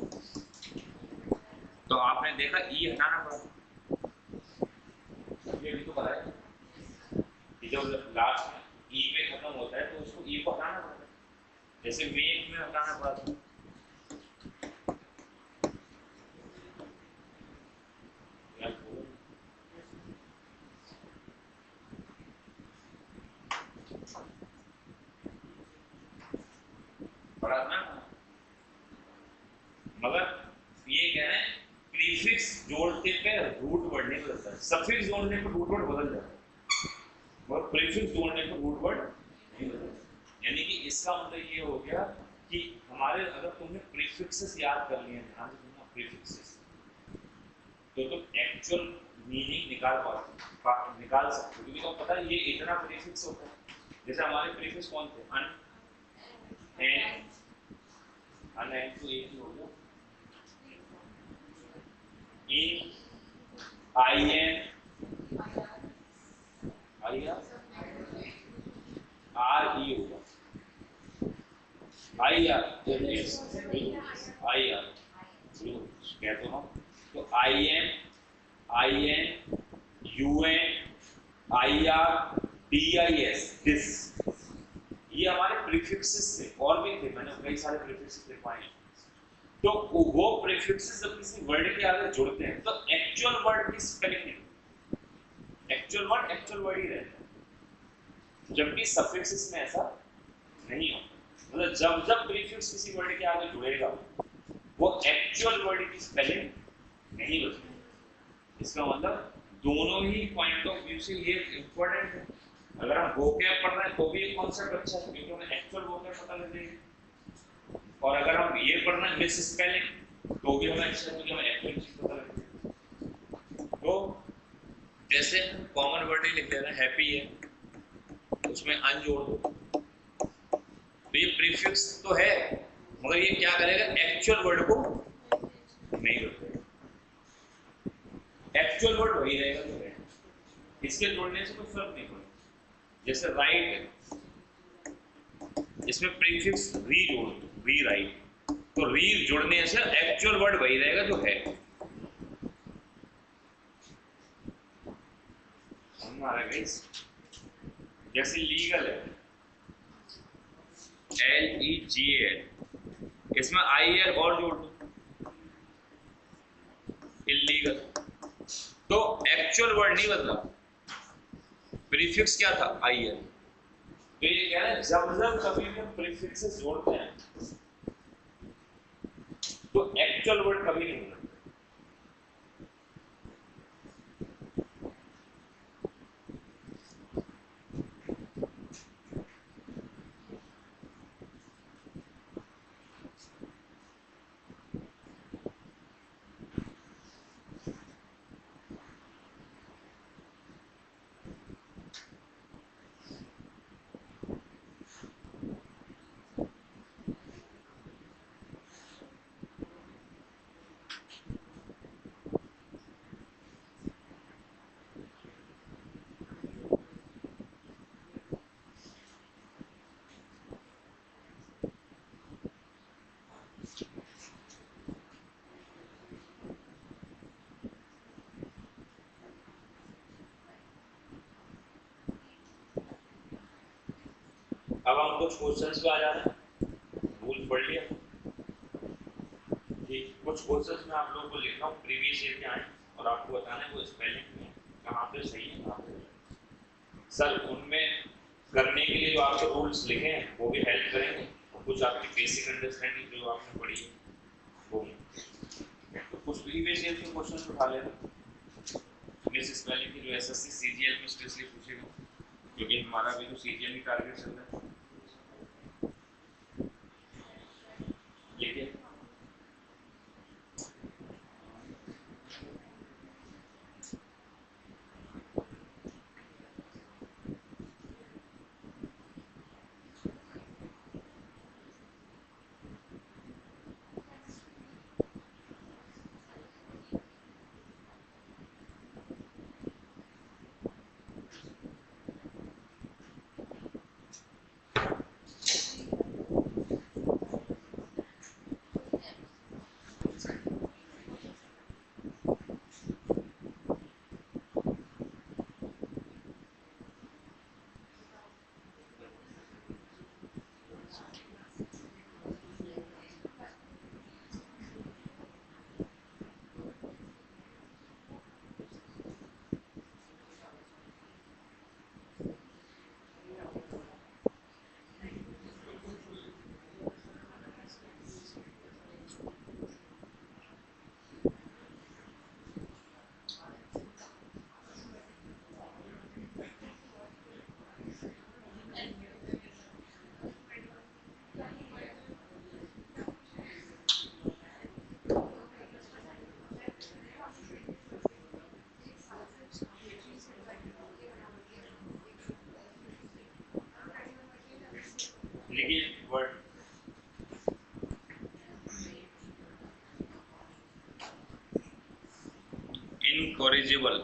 A: तो आपने देखा ई हटाना पड़ा। ये भी तो पता है कि जब लास्ट में ई पे खत्म होता है तो उसको ई को हटाना पड़ता है, जैसे मेक में हटाना पड़ा था। पढ़ा था ना, मगर ये कह रहे हैं प्रीफिक्स जोड़ते पे रूट वर्ड नहीं बदलता, सफिक्स जोड़ने पे रूट वर्ड बदल जाता है, और प्रीफिक्स जोड़ने पे रूट वर्ड नहीं बदलता। यानी कि इसका मतलब ये हो गया कि हमारे, अगर तुमने प्रीफिक्सेस याद कर लिए, ध्यान से सुनना, प्रीफिक्सेस तो तुम एक्चुअल मीनिंग निकाल सकते हो, क्योंकि तुमको पता है ये इतना प्रीफिक्स होता है। जैसे हमारे प्रीफिक्स कौन थे? अन, एन, अन एन तो एक ही हो गया, इन, I N, I R E होगा, आई आर, आई आर कहते हो। तो I N, U N, I R, D I S, this, ये हमारे प्रीफिक्सेस थे, और भी थे, मैंने कई सारे प्रीफिक्सेस लिखवाए हैं। तो वो प्रीफिक्सेस जब किसी वर्ड के आगे जुड़ते हैं तो एक्चुअल वर्ड की स्पेलिंग नहीं, एक्चुअल वर्ड ही रहता है, जबकि सफिक्सेस में ऐसा नहीं होता। मतलब जब जब प्रीफिक्स किसी वर्ड के आगे जुड़ेगा वो एक्चुअल वर्ड की स्पेलिंग नहीं बदलेगी। इसका मतलब दोनों ही पॉइंट ऑफ व्यू से ये इंपॉर्टेंट है। अगर हम वोकैब पढ़ रहे हैं तो भी ये कॉन्सेप्ट अच्छा है, क्योंकि हमें एक्चुअल वोकैब पता लग जाएगी, और अगर हम ये पढ़ना मिस स्पेलिंग तो भी हमें अच्छा, क्योंकि हमें एक्चुअल चीज पता लगेगी। तो जैसे कॉमन वर्ड ही लिख देना, हैप्पी है, उसमें अन जोड़ दो, तो ये प्रीफिक्स तो है, मगर ये क्या करेगा, एक्चुअल वर्ड को नहीं जोड़ेगा, एक्चुअल वर्ड वही रहेगा जो है, इसके जोड़ने से कोई फर्क नहीं पड़ेगा। जैसे राइट है, इसमें प्रीफिक्स री जोड़ दो, री राइट, तो री जोड़ने से एक्चुअल वर्ड वही रहेगा जो है। जैसे लीगल है, LEGAL, इसमें IL और जोड़ दो, इलीगल, तो एक्चुअल वर्ड नहीं बदला, प्रीफिक्स क्या था, IL। तो ये क्या है, जब जब कभी भी हम प्रीफिक्सेस जोड़ते हैं तो एक्चुअल वर्ड कभी नहीं होता। अब हम कुछ क्वेश्चंस पे आ जा रहे हैं, रूल पढ़ लिया कि कुछ क्वेश्चंस में आप लोगों को लिखना हो प्रीवियस ईयर के आए और आपको बताना है वो स्पेलिंग में कहाँ पे सही है कहाँ पे गलत। सर उनमें करने के लिए जो आपके रूल्स लिखे हैं वो भी हेल्प करेंगे, और कुछ आपकी बेसिक अंडरस्टैंडिंग जो आपने पढ़ी है वो, तो कुछ प्रीवियस ईयर के क्वेश्चन उठा लेना मिस स्पेलिंग की, जो SSC CGL में स्पेशली पूछेगा, क्योंकि हमारा भी तो CGL की टारगेट चल रहा है। लिखिए, लिखिए वर्ड इनकॉरिजिबल,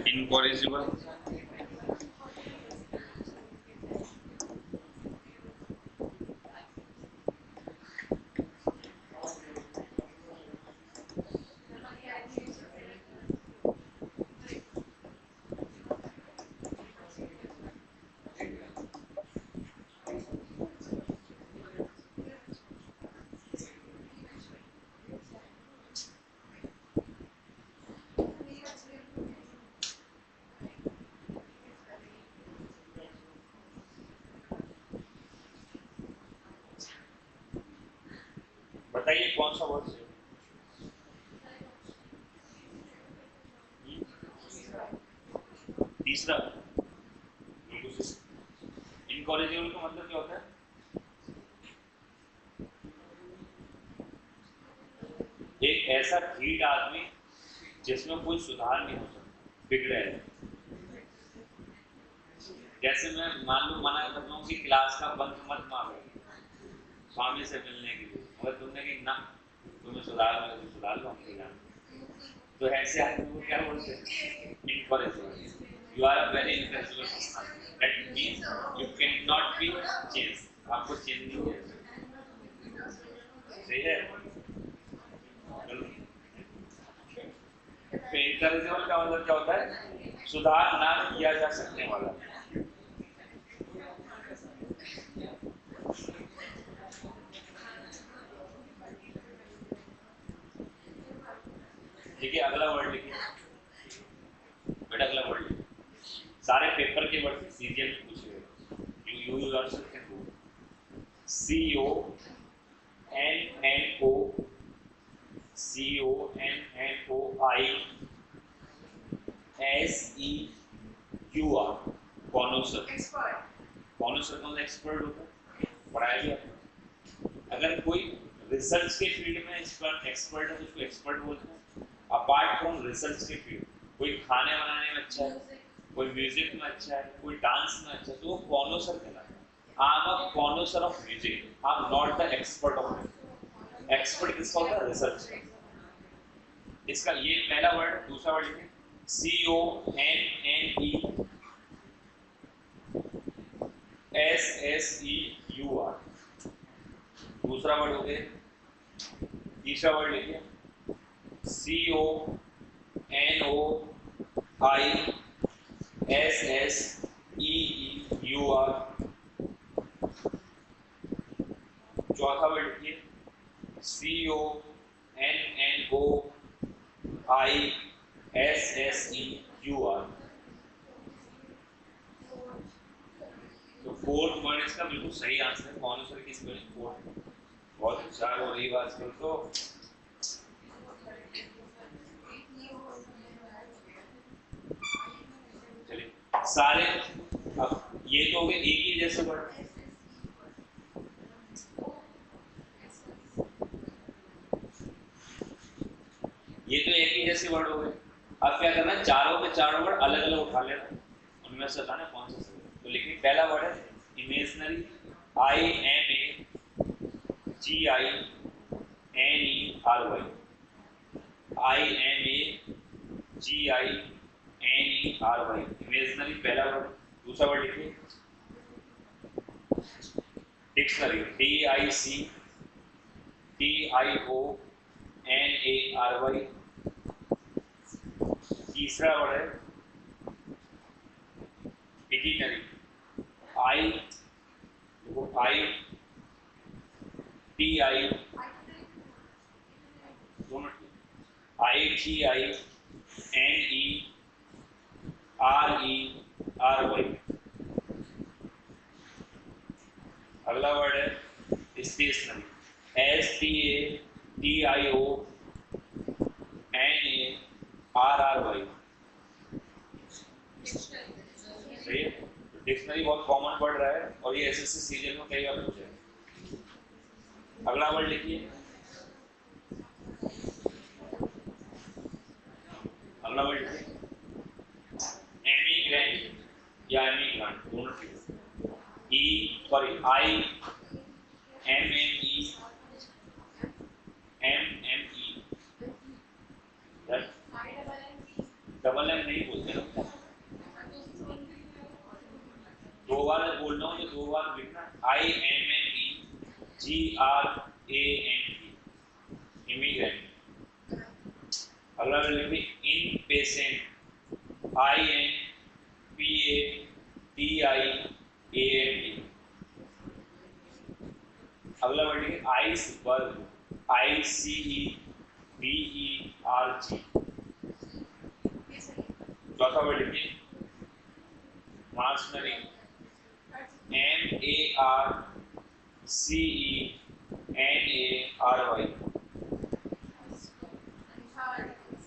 A: इनकॉरिजिबल, बताइए कौन सा वर्ड तीसरा इनकॉरिजिबल का मतलब क्या होता है? एक ऐसा ढीठ आदमी जिसमें कोई सुधार नहीं हो सकता, बिगड़ा है। जैसे मैं मान लो मना करता हूँ कि क्लास का बंक मत मारो स्वामी से मिलने के लिए, मगर तुमने कही ना तुम्हें सुधार लो तो सुधार लो, तो ऐसे आदमी को क्या बोलते हैं? Incorrigible. You are a very incorrigible person, that means you can not be change, आपको चेंज नहीं किया। सही है। तो इनकॉरेजिबल का मतलब क्या होता है? सुधार ना किया जा सकने वाला। देखिए अगला वर्ड लिखिए बेटा, अगला वर्ड लिखिए। सारे पेपर के वर्ड सीरियल पूछिए, you yourself can do. CONNOSER कॉनोसर। कॉनोसर का मतलब एक्सपर्ट होता है, पढ़ाया भी आपको। अगर कोई रिसर्च के फील्ड में एक्सपर्ट है तो उसको एक्सपर्ट बोलते हैं। अपार्ट फ्रॉम रिसर्च के फील्ड, कोई खाने बनाने में अच्छा है, कोई म्यूजिक में अच्छा है, कोई डांस में अच्छा है, तो वो कॉनोसर कहलाता है। I am a connoisseur of music, I am not the expert of music. Expert किसका होता है? रिसर्च का। इसका ये पहला वर्ड। दूसरा वर्ड लिखिए CONNESSEUR। दूसरा वर्ड हो गया। तीसरा वर्ड लिखिए CONOISSEUR। चौथा वर्ड लिखिए CONNOISSEUR। तो फोर्थ वर्ड इसका बिल्कुल सही आंसर है। कॉनोसर की स्पेलिंग फोर्थ। बहुत होशियार हो रही है आजकल तो। चलिए सारे, अब ये तो हो गए एक ही जैसे वर्ड। ये तो एक ही जैसे वर्ड हो गए। अब क्या करना है? चारों के चारों वर्ड अलग अलग उठा लेना, उनमें से बताना कौन सा सही है। तो लिखिए पहला वर्ड है इमेजिनरी, IMAGINERY। इमेजिनरी पहला वर्ड। दूसरा वर्ड लिखिए डिक्शनरी, DICTIONARY। तीसरा वर्ड है डिक्शनरी, ITINERERY। अगला वर्ड है स्टेशनरी, STATIONARRY। सही है। डिक्शनरी बहुत कॉमन पड़ रहा है और ये एसएससी सीरियल में कई बार पूछा है। अगला वर्ड लिखिए, अगला वर्ड लिखिए एमिग्रेंट या एमिग्रेंट, दोनों ठीक है। डबल एम नहीं बोलते ना, दो बार बोलना हो तो दो बार लिखना। IMMEGRANT, immigrant. अगला वर्ड लिखिए इन पेशेंट, INPATIANT। अगला वर्ड लिखिए आइसबर्ग, ICEBERG। चौथा वर्ड लिखिए मार्शनरी, MARCENARY।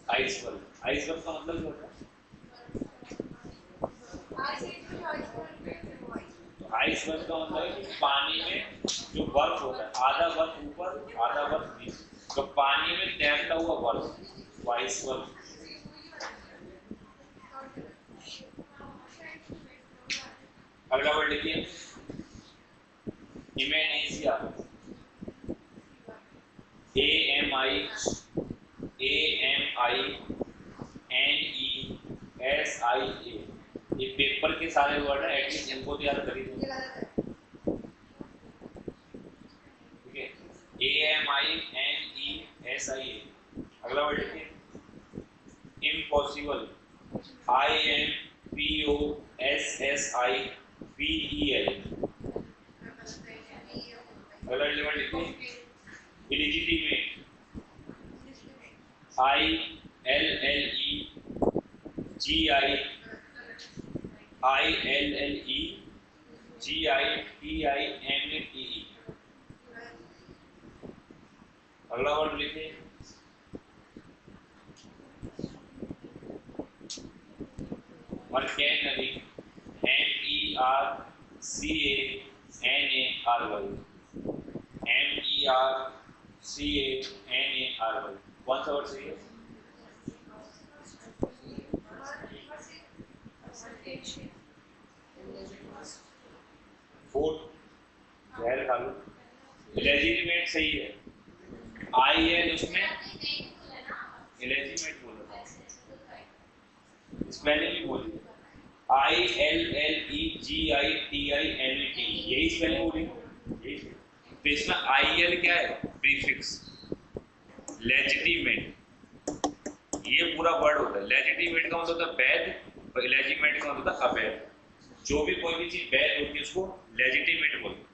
A: आइसबर्ग, आइसबर्ग का मतलब क्या होता है? तो आइसबर्ग का मतलब है कि पानी में जो बर्फ होता है, आधा बर्फ ऊपर आधा बर्फ नीचे, तो पानी में तैरता हुआ बर्फ, आइसबर्ग। अगला वर्ड लिखिए, इमेनेसिया, AMINESIA। ये पेपर के सारे वर्ड है, एटलीस्ट इनको तो याद करिए। ठीक है, AMINESIA। अगला वर्ड लिखिए, इम्पॉसिबल, IMPOSSIBEL। अगला वर्ड लिखिए, इलिजिटिमेट, ILLEGITIMATE। अगला वर्ड लिखिए, मर्केनरी, MERCANARY, MERCANARY। कौन सा वर्ड सही है? फूड, जहर खा लो। इलेजिटिमेट सही है, IL उसमें इलेजिटिमेट बोलो, स्पेलिंग भी बोलिए, ILLEGITIMATE, यही स्पेलिंग बोलिए। तो इसमें IL क्या है? प्रीफिक्स। लेजिटिमेट ये पूरा वर्ड होता है। लेजिटिमेट का मतलब होता है वैध, और इलेजिटिमेट का मतलब होता है अवैध। जो भी कोई भी चीज वैध होती है उसको लेजिटिमेट बोलते हैं,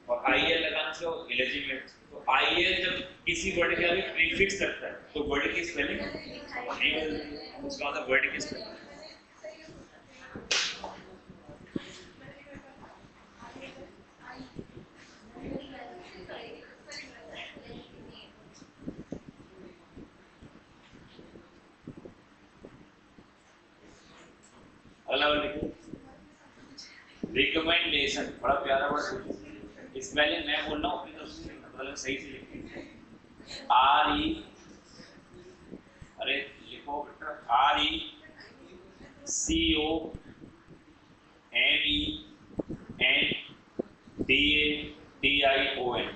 A: और IL लगाने से इलेजिटिमेट। तो IL जब किसी वर्ड के आगे प्रीफिक्स लगता है तो वर्ड की स्पेलिंग नहीं बदलती, उसका मतलब वर्ड की स्पेलिंग। अगला वर्ड लिखिए, रिकमेंडेशन, बड़ा प्यारा वर्ड है। स्पेलिंग मैं बोल रहा हूँ अपनी तरफ से, मतलब सही से लिखिए। RE, अरे लिखो बेटा, RECOMENDATION,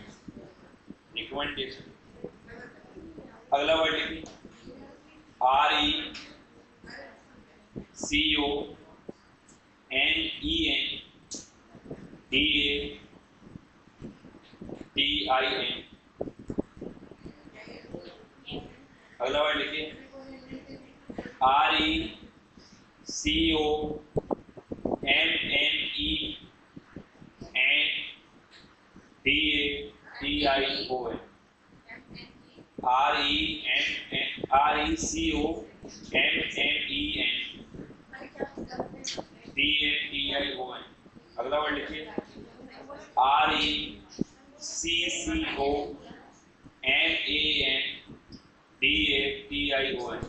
A: रिकमेंडेशन। अगला वर्ड लिखिए, RECONENDATIN। अगला वर्ड लिखिए, RECOMMENDATION, RECOMMENDATION। अगला वर्ड लिखिए, RECCOMMANDATION।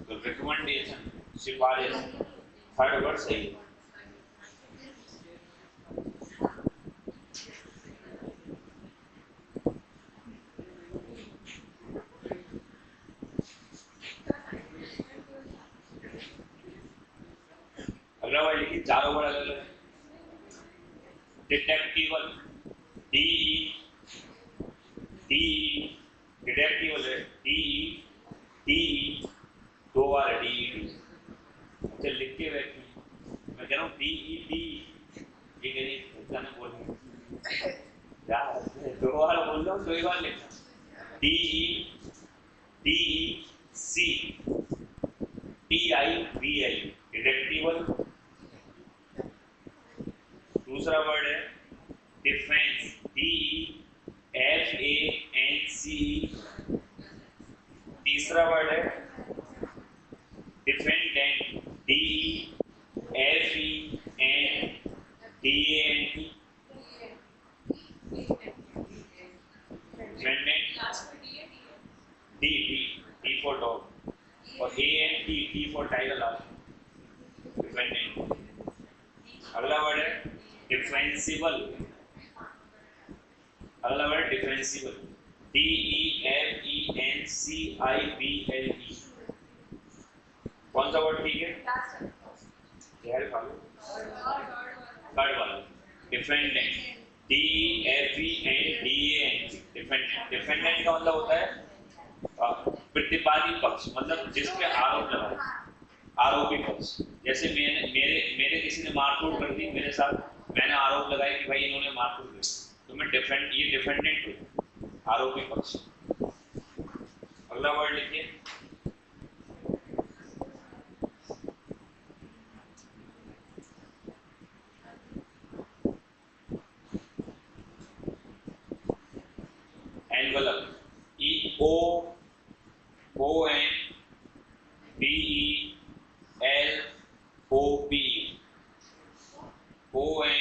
A: तो रिकमेंडेशन, सिफारिश, थर्ड वर्ड सही है। अगला वर्ड लिखिए, चारों वर्ड अलग अलग। डिटेक्टिवल, DE, डिटेक्टिवल है, DE, दो बार है DET। अच्छा लिख के बैठिए, मैं कह रहा हूँ DET, ये कह रही जाना बोल क्या दो बार बोल रहा हूँ, दो ही बार लिखना। DECTIVL, डिटेक्टिवल। दूसरा वर्ड है डिफेंस, DEFANCE। तीसरा वर्ड है defendant, DEFENDANT। Defendant, D for dog, और ANT, T for tiger last. Dependent. अगला वर्ड है डिफरेंशिबल। अगला वर्ड डिफरेंशिबल, DEFENCIBLE। कौन सा वर्ड ठीक है? थर्ड वाला डिफेंडेंट, DEFENDANT। डिफेंडेंट, डिफेंडेंट का मतलब होता है प्रतिवादी पक्ष, मतलब जिस पे आरोप लगा है, आरोपी पक्ष। जैसे मेरे किसी ने मारपीट कर दी मेरे साथ, मैंने आरोप लगाया कि भाई इन्होंने मारपीट की, तो मैं ये डिफेंडेंट हूँ, आरोपी पक्ष। अगला वर्ड लिखिए एनवलप, EONVELOPE, ONVELOPE।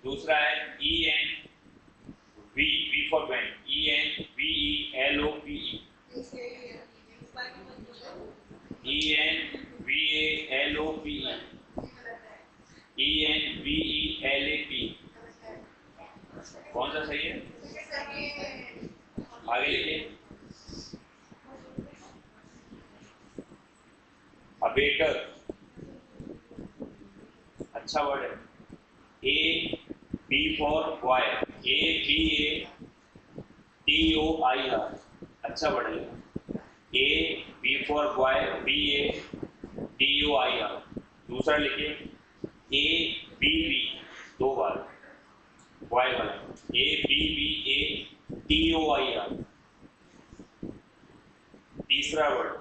A: दूसरा है ENV, V for van, ENVELOPE, ENVALOPE, ENVELAP। कौन सा सही है? आगे लिखिए अबेटर, अच्छा वर्ड है। AB फॉर बॉय, ABATOIR, अच्छा वर्ड है। AB for boy, BATOIR। दूसरा लिखिए ABB, दो बार बॉय वाला, ABBATOIR। तीसरा वर्ड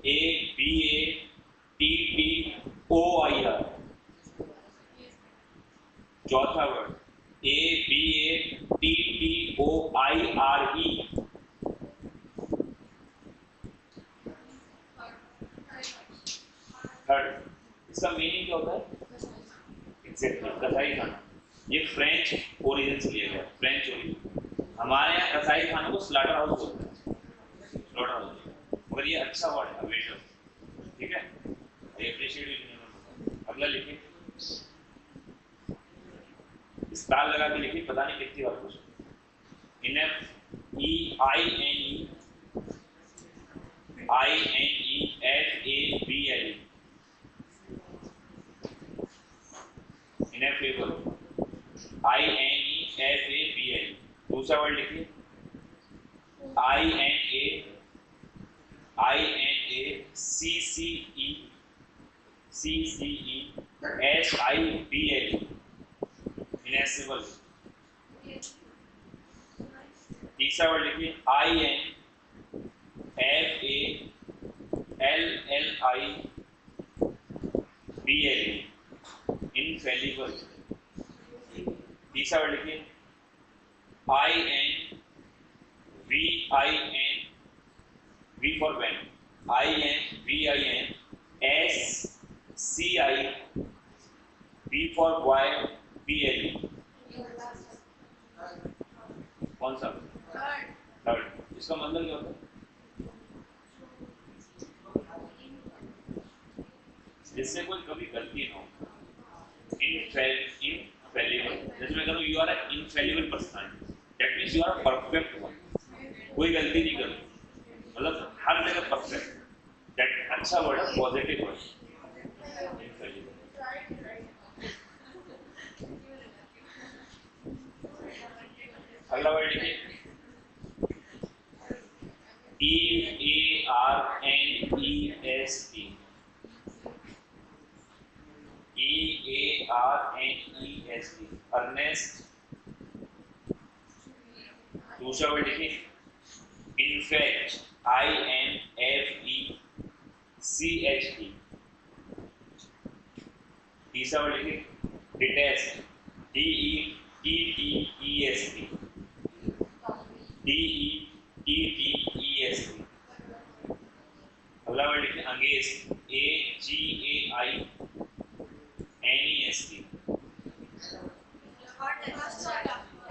A: ABATTOIR। चौथा वर्ड ABATTOIRE। थर्ड, इसका मीनिंग क्या होता है? एग्जैक्टली, कसाई खाना। ये फ्रेंच ओरिजिन से लिया गया, फ्रेंच ओरिजिन। हमारे यहाँ कसाई खाना को स्लॉटर हाउस बोलते हैं, स्लॉटर हाउस। मगर ये अच्छा वर्ड है अवेटर, ठीक है, अप्रिशिएट। अगला लिखिए, स्टार लगा के लिखिए, पता नहीं कितनी बार पूछो। Enough, INEFABLE, ineffable, INEFABLE। दूसरा वर्ड लिखिए INACCESIBLE, इनेसिबल। तीसरा वर्ड लिखिए INFALLIBLE, इनफेलिबल। तीसरा वर्ड लिखिए INVIN, V for van, INVINSCI, B for boy, BLE। कौन सा? थर्ड। इसका मतलब क्या होता है? जिससे कोई कभी गलती ना हो, इनफेलिबल। जैसे मैं कहूँ you are an infallible personality, that means you are a perfect one, कोई गलती नहीं करो, मतलब हर जगह परफेक्ट। दैट अच्छा वर्ड है, पॉजिटिव वर्ड, इनफेलिबल। अगला वर्ड लिखिए EARNEST, EARNEST, अर्नेस्ट। दूसरा वर्ड लिखिए इनफैक्ट, INFECHT। तीसरा वर्ड लिखिए डिटेस्ट, DETTEST, DETTEST। अगला वर्ड लिखिए अगेंस्ट, AGAINEST।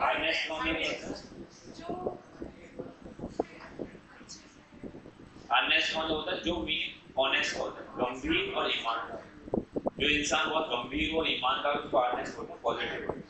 A: अर्नेस्ट कौन है? ऑनेस्ट मतलब होता है जो मीन ऑनेस्ट होता है, गंभीर और ईमानदार। जो इंसान बहुत गंभीर और ईमानदार उसको ऑनेस्ट होता है, पॉजिटिव होता है।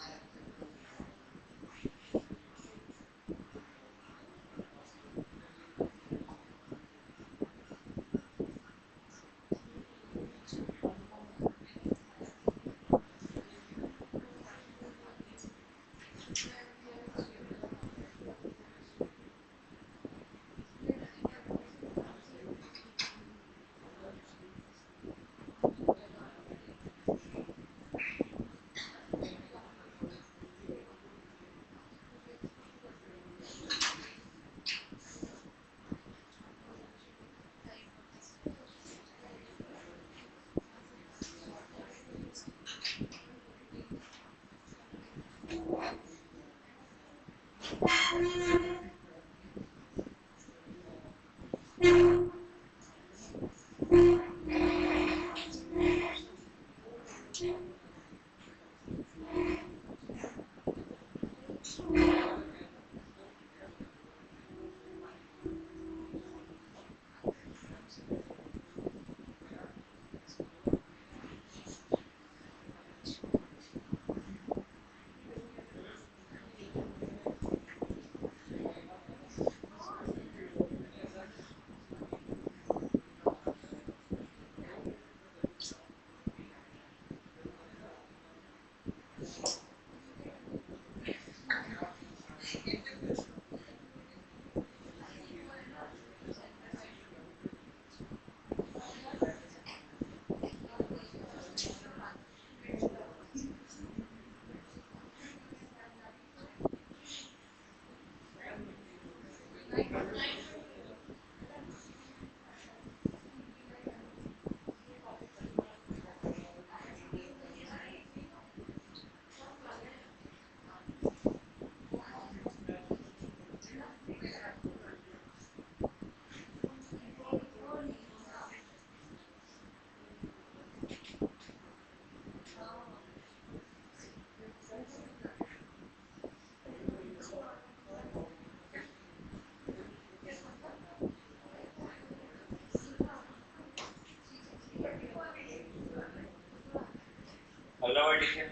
A: अगला वर्ड लिखे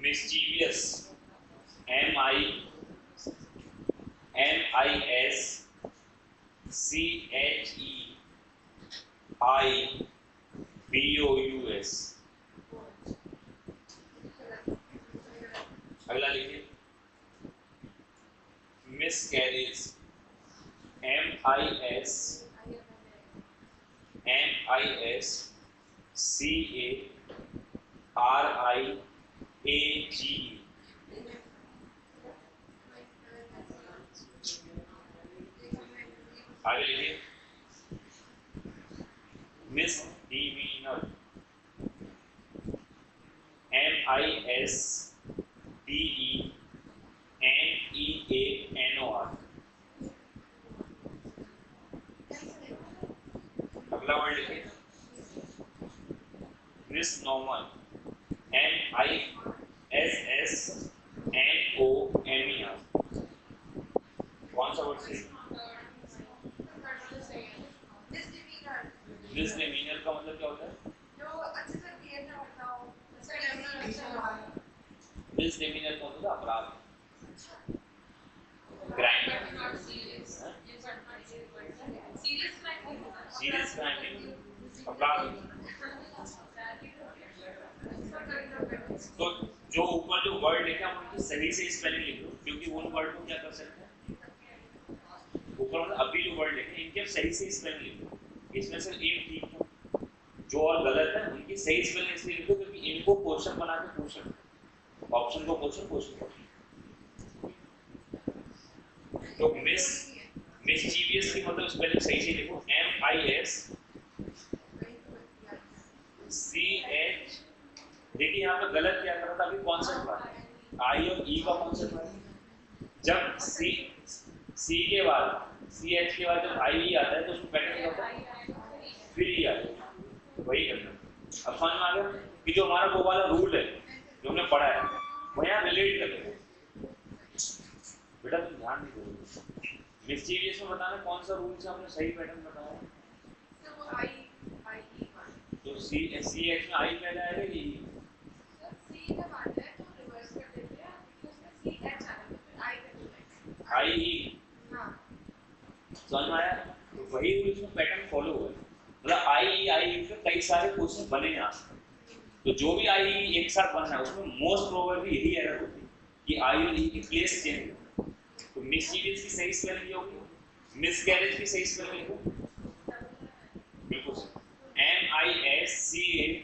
A: मिस्चीवियस, MISCHEIBOUS। अगला लिखिए मिसकैरेज, MISCARAGE। आगे लिखिए मिसडीमीनर, MISDENEANOR। अगला वर्ड लिखिए मिसनोमर, MISSNOMER। कौन सा वर्ड से? मिसडेमीनर का मतलब क्या होता है? जो अच्छे से बिहेव ना करता हो, मिसडेमीनर का मतलब अपराध, क्राइम, सीरियस क्राइम, अपराध। तो जो ऊपर जो वर्ड लिखा है उनकी सही से स्पेलिंग लिख लो, क्योंकि उन वर्ड को क्या कर सकते हैं ऊपर अभी जो वर्ड लिखे इनके सही से स्पेलिंग लिख लो। इसमें से एक ठीक है, जो और गलत है उनकी सही स्पेलिंग इसलिए लिखो क्योंकि इनको क्वेश्चन बना के पूछ सकते हैं, ऑप्शन को क्वेश्चन पूछ सकते। तो मिसचीवियस की मतलब स्पेलिंग सही से लिखो, MISCH। देखिए यहाँ पे गलत क्या कर रहा था, अभी कॉन्सेप्ट था आई और ई का कॉन्सेप्ट है। जब सी के बाद CH के बाद जब आई आता है तो उसमें पैटर्न क्या होता है, फिर ई आता है, वही करना। अब समझ में आ गया कि जो हमारा वो वाला रूल है जो हमने पढ़ा है वो यहाँ रिलेट कर रहे हैं। बेटा तुम ध्यान नहीं दोगे, मिस्टीरियस में बताना कौन सा रूल से आपने सही पैटर्न बताया?
B: सर वो आई ई
A: तो सी एच में आई पहले आएगा कि
B: सर सी जब आता है तो रिवर्स कर देते हैं क्योंकि उसमें सी एच आ रहा है तो फिर आई कर देते
A: आई ई?
B: हां
A: समझ में आया? तो वही रूल इसमें पैटर्न फॉलो हुआ है। मतलब आई के कई सारे क्वेश्चन बने यहाँ से, तो जो भी आई एक साथ बन रहा है उसमें मोस्ट प्रोबेबली यही एरर होती है कि आई और ई की प्लेस चेंज हो। तो मिससीरियस की सही स्पेलिंग ये होगी, मिसकैरेज की सही स्पेलिंग लिखो बिल्कुल सही, MISCARRIAGE।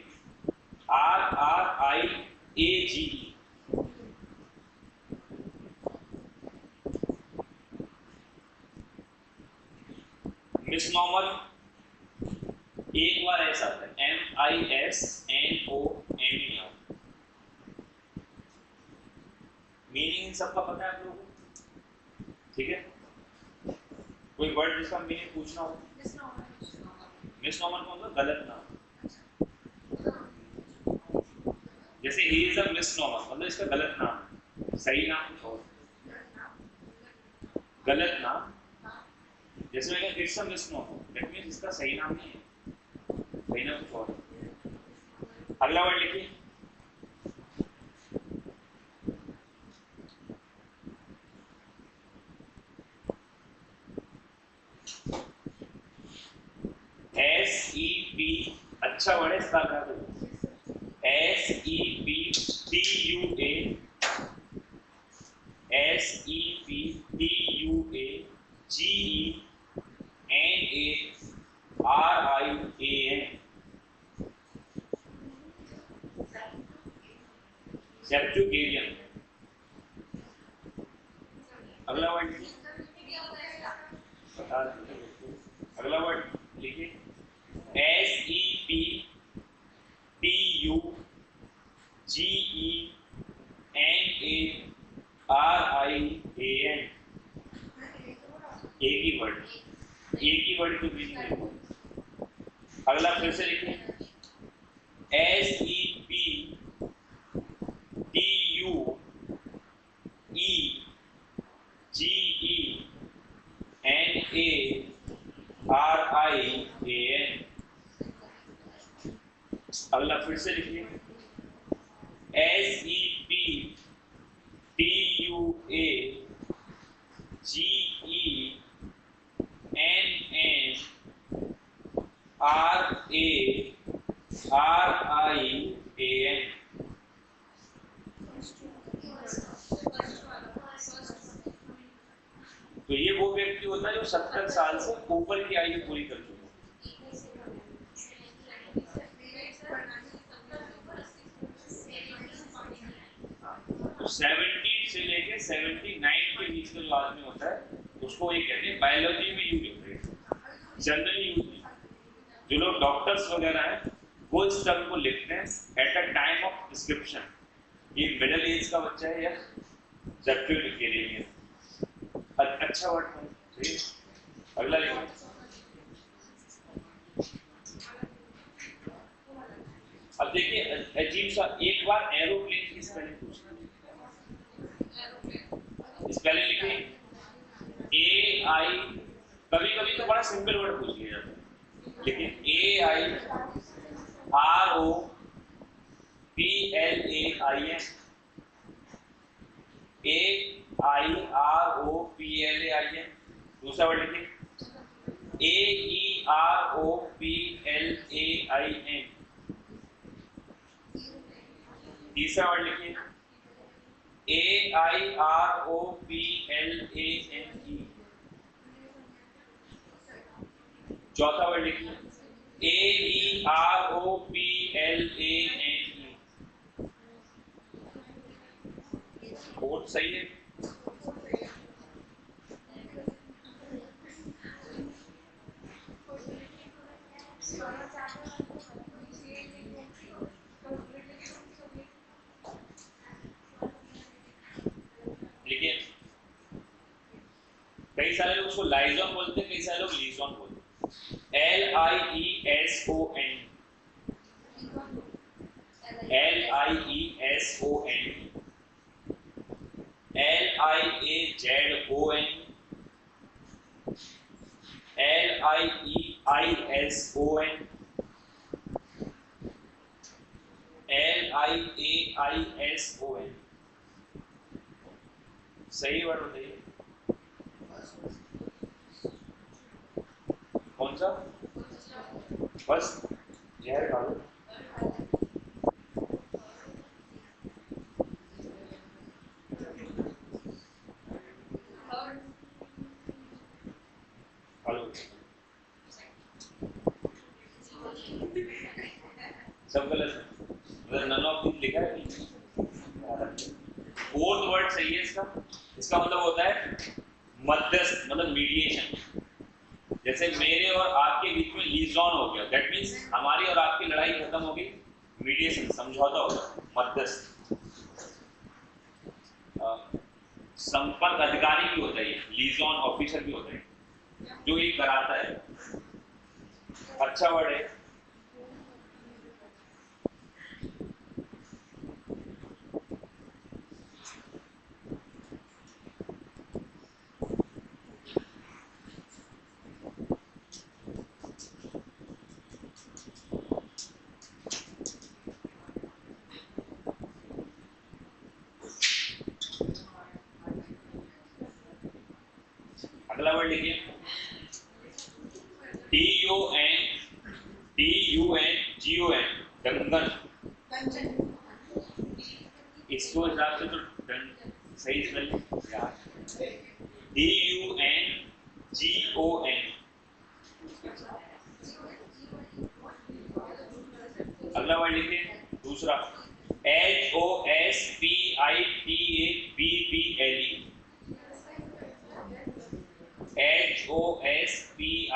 A: मिसनॉमर एक बार ऐसा आता है MISNOMER। मीनिंग इन सबका पता है आप लोगों को? ठीक है, कोई वर्ड जिसका मीनिंग पूछना हो? मिसनॉमर कौन सा? गलत नाम। जैसे ही इज अ मिसनॉमर मतलब इसका गलत नाम है, सही नाम कुछ और, गलत नाम। जैसे मैं इट्स अ मिसनॉमर दैट मींस इसका सही नाम नहीं है, सही नाम कुछ और। अगला वर्ड लिखिए, SEP। अच्छा वर्ड है इसका, SEPTUAGENARIAN। सेप्टुएजिंट। अगला वर्ड बता देते हैं। अगला वर्ड लिखिए, SEPTUGENARIAN। एक ही वर्ड की मीनिंग लिखो। अगला फिर से लिखिए, SEPTUGENARIAN। अगला फिर से लिखिए, SEPTUGENARIAN। तो ये वो व्यक्ति होता है जो 70 साल से ऊपर की आयु पूरी कर चुका है। तो 70 से लेके 79 के बीच में जो आदमी होता है उसको ये कहते हैं, बायोलॉजी में यूज होता है, जनरली यूज नहीं। जो लोग डॉक्टर्स वगैरह हैं वो इस टर्म को लिखते हैं at a time of prescription, ये मिडिल एज का बच्चा है या सेप्टुएजिंट। अच्छा वर्ड है, ठीक है। अगला लिखो, अब देखिए अजीब सा, एक बार एरोप्लेन की स्पेलिंग पूछना, स्पेलिंग लिखिए AI। कभी कभी तो बड़ा सिंपल वर्ड पूछ लिया जाता है, लेकिन AIROPLAIN। दूसरा वर्ड लिखिए AEROPLAIN। तीसरा वर्ड लिखिए AIROPLANE। चौथा वर्ड लिखिए AEROPLANE। फोर्थ सही है। लिखिए, कई सारे लोग उसको लाइजोन बोलते हैं, कई सारे लोग लीजोन बोलते हैं। LIESON, LIESON, LIAZON, LIEISON, LIAISON, सही वर्ड बताइए कौन सा? बस जहर खा लो। सब गलत है, मतलब नन ऑफ दिस लिखा है। फोर्थ वर्ड सही है इसका। इसका मतलब होता है मध्यस्थ, मतलब मीडिएशन। जैसे मेरे और आपके बीच में लीजॉन हो गया, दैट मींस हमारी और आपकी लड़ाई खत्म हो गई, मीडिएशन, समझौता होगा, मध्यस्थ। संपर्क अधिकारी भी होता है, लीजॉन ऑफिसर भी होता है, जो ये कराता है। अच्छा वर्ड है। अगला वर्ड लिखिए, DUNGON, डंगन। इसको हिसाब से तो सही स्पेल यार, DUNGON। अगला वर्ड लिखिए दूसरा, HOSPITABBLE, HOSPITABBLE,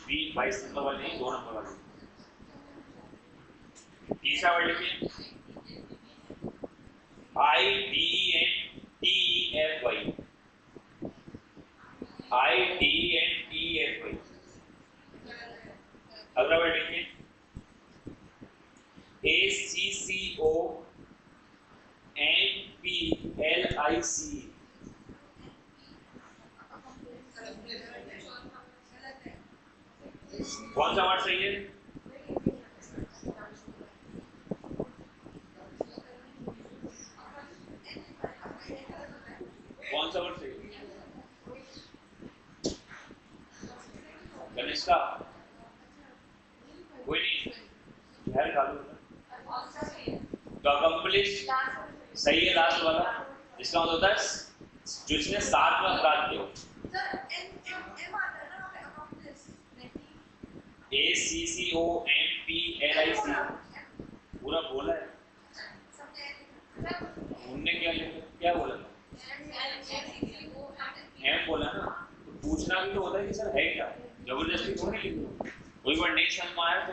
A: बी 22 नंबर वाली, 2 नंबर वाली। तीसरा वर्ड लिखिए, IDENTEFY, IDENTEFY। अगला वर्ड लिखिए, ACCONPLIC, कौन सा वर्ड सही है? कौन सा वर्ड सही है? गणेश का कोई नहीं, ध्यान डालो। तो अकम्प्लिश सही है, लास्ट वाला। इसका मतलब होता है जो इसने साथ में अपराध किया। ACCONPLIC पूरा बोला है। उनने क्या बोला था? एम बोला ना। तो पूछना भी तो होता है कि सर है क्या, जबरदस्ती थोड़ी लिख दो। कोई वर्ड नहीं समझ में आया तो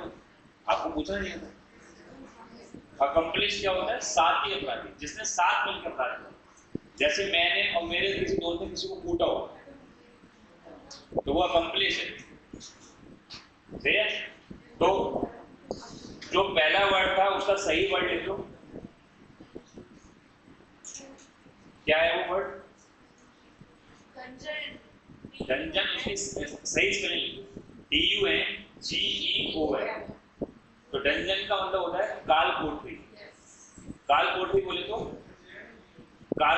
A: आपको पूछना नहीं होता। अकम्प्लिश क्या होता है? साथी अपराधी, जिसने साथ मिलकर अपराध किया। जैसे मैंने और मेरे किसी दोस्त ने किसी को कूटा हो तो वो अकम्प्लिश है, सही है। तो जो पहला वर्ड था उसका सही वर्ड लिख लो, क्या है वो वर्ड? डंजन। उसकी सही स्पेलिंग DUNGEON। तो डंजन का मतलब होता है काल कोठरी। काल कोठरी बोले तो काल,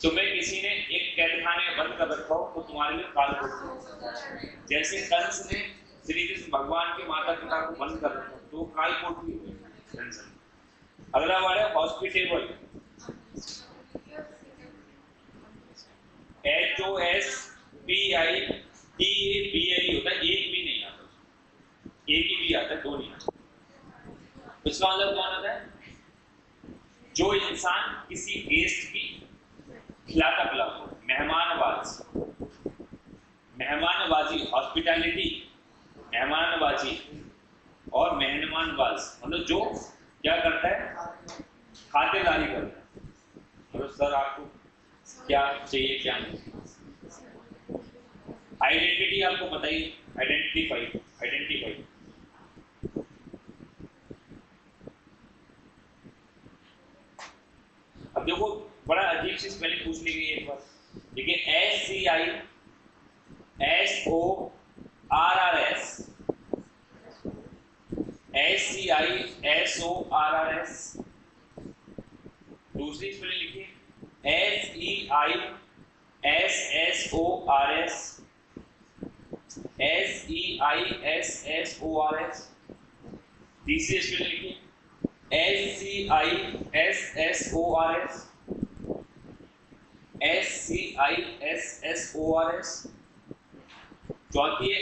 A: तुम्हें किसी ने एक कैदखाने में बंद कर रखा हो तो तुम्हारे लिए काल कोठरी। जैसे कंस ने श्री कृष्ण भगवान के माता पिता को बंद कर रखा तो काल कोठरी हुई। अगला वर्ड है हॉस्पिटेबल, HOSPITABLE होता है, एक भी नहीं आता, एक ही भी आता है, दो नहीं आता। इसका मतलब कौन होता है? जो इंसान किसी गेस्ट की खिलाता पिलाता हो, मेहमानबाजी, हॉस्पिटैलिटी, मेहमानबाजी और मेहमानबाज, मतलब जो क्या करता है? खातिरदारी करता है। मतलब सर आपको क्या चाहिए क्या नहीं। आइडेंटिटी आपको पता ही, आइडेंटिफाई। अब देखो बड़ा अजीब सी स्पेलिंग पूछ ली गई एक बार, देखिए SCI SORRS, SCISORRS। दूसरी स्पेलिंग लिखिए SEISSORS, SEISSORS। तीसरी स्पेलिंग लिखिए SCISSORS, SCISSORS। चौथी है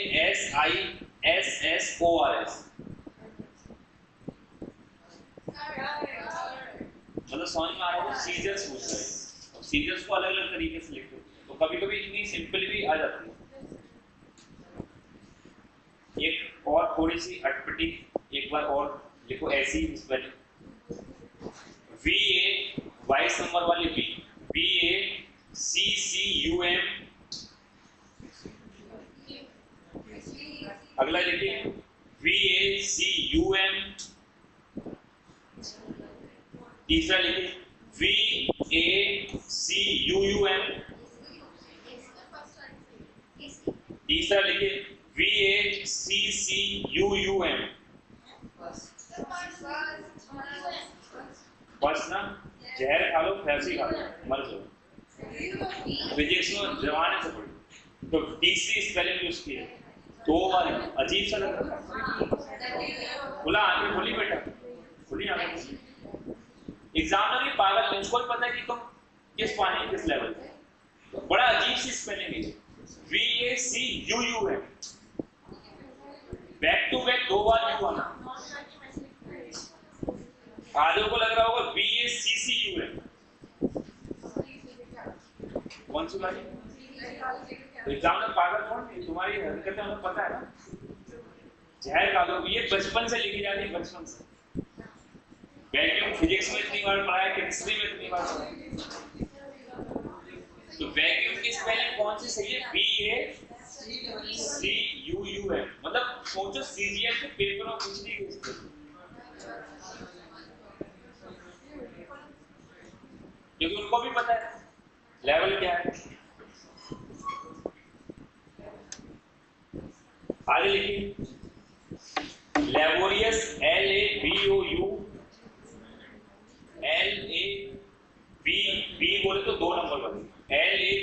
A: SISSORS। मतलब समझ में आ रहा है, सीजर्स पूछ रहे हैं। अब सीजर्स को अलग अलग तरीके से लिखो तो कभी कभी इतनी सिंपल भी आ जाती है। एक और थोड़ी सी अटपटी, एक बार और लिखो ऐसी स्पेलिंग VA, 22 नंबर वाली VACCUM। अगला लिखिए VACUM। तीसरा लिखिए VACUUM। तीसरा लिखिए VACCUUM। बस ना, जहर खा लो, फैंसी खा लो, मर जाओ। फिजिक्स में जमाने से पढ़ो। तो तीसरी स्पेलिंग जो उसकी है दो बार अजीब सा लग रहा है। खुला आंखें खोली बेटा, खुली आंखें। एग्जामिनर भी पागल है, उसको भी पता है कि तुम किस पानी किस लेवल पे। बड़ा अजीब सी स्पेलिंग है VACUUM। बैक टू बैक दो बार यू आना। आधे को लग रहा होगा VACCUM। कौन सी बात? एग्जामिनर पागल कौन है? तुम्हारी हरकतें हमें पता है ना। जहर खा लो, ये बचपन से लिखी जा रही है, बचपन से। वैक्यूम फिजिक्स में इतनी बार पढ़ा है, केमिस्ट्री में इतनी बार पढ़ा है। तो वैक्यूम की स्पेलिंग कौन सी सही है? VACUUM। मतलब सोचो CGL के पेपर में पूछ ली गई, क्योंकि उनको भी पता है लेवल क्या है। आगे लिखिए लेबोरियस LABOU बोले तो दो नंबर बने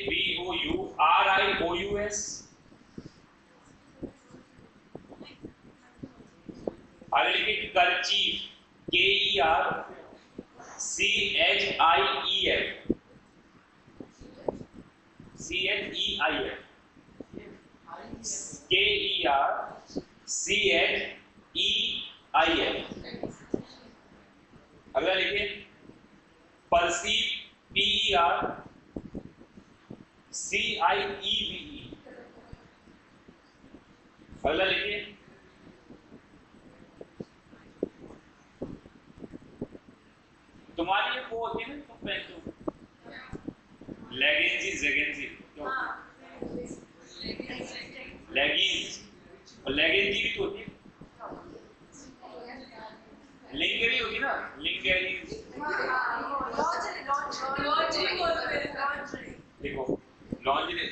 A: LABOURIOUS। आगे लिखिए कर्चीफ KERCHIEF KERCHEIF। अगला लिखिए परसीव PERCIEVE। अगला लिखिए तुम्हारी वो होती है ना, तुम पहनते हो लेगिंग्स जेगिंग्स, लेगिंग्स और लेगिंग्स भी तो होती है। लिंगरी होगी ना, लिंगरी। देखो लॉन्जरी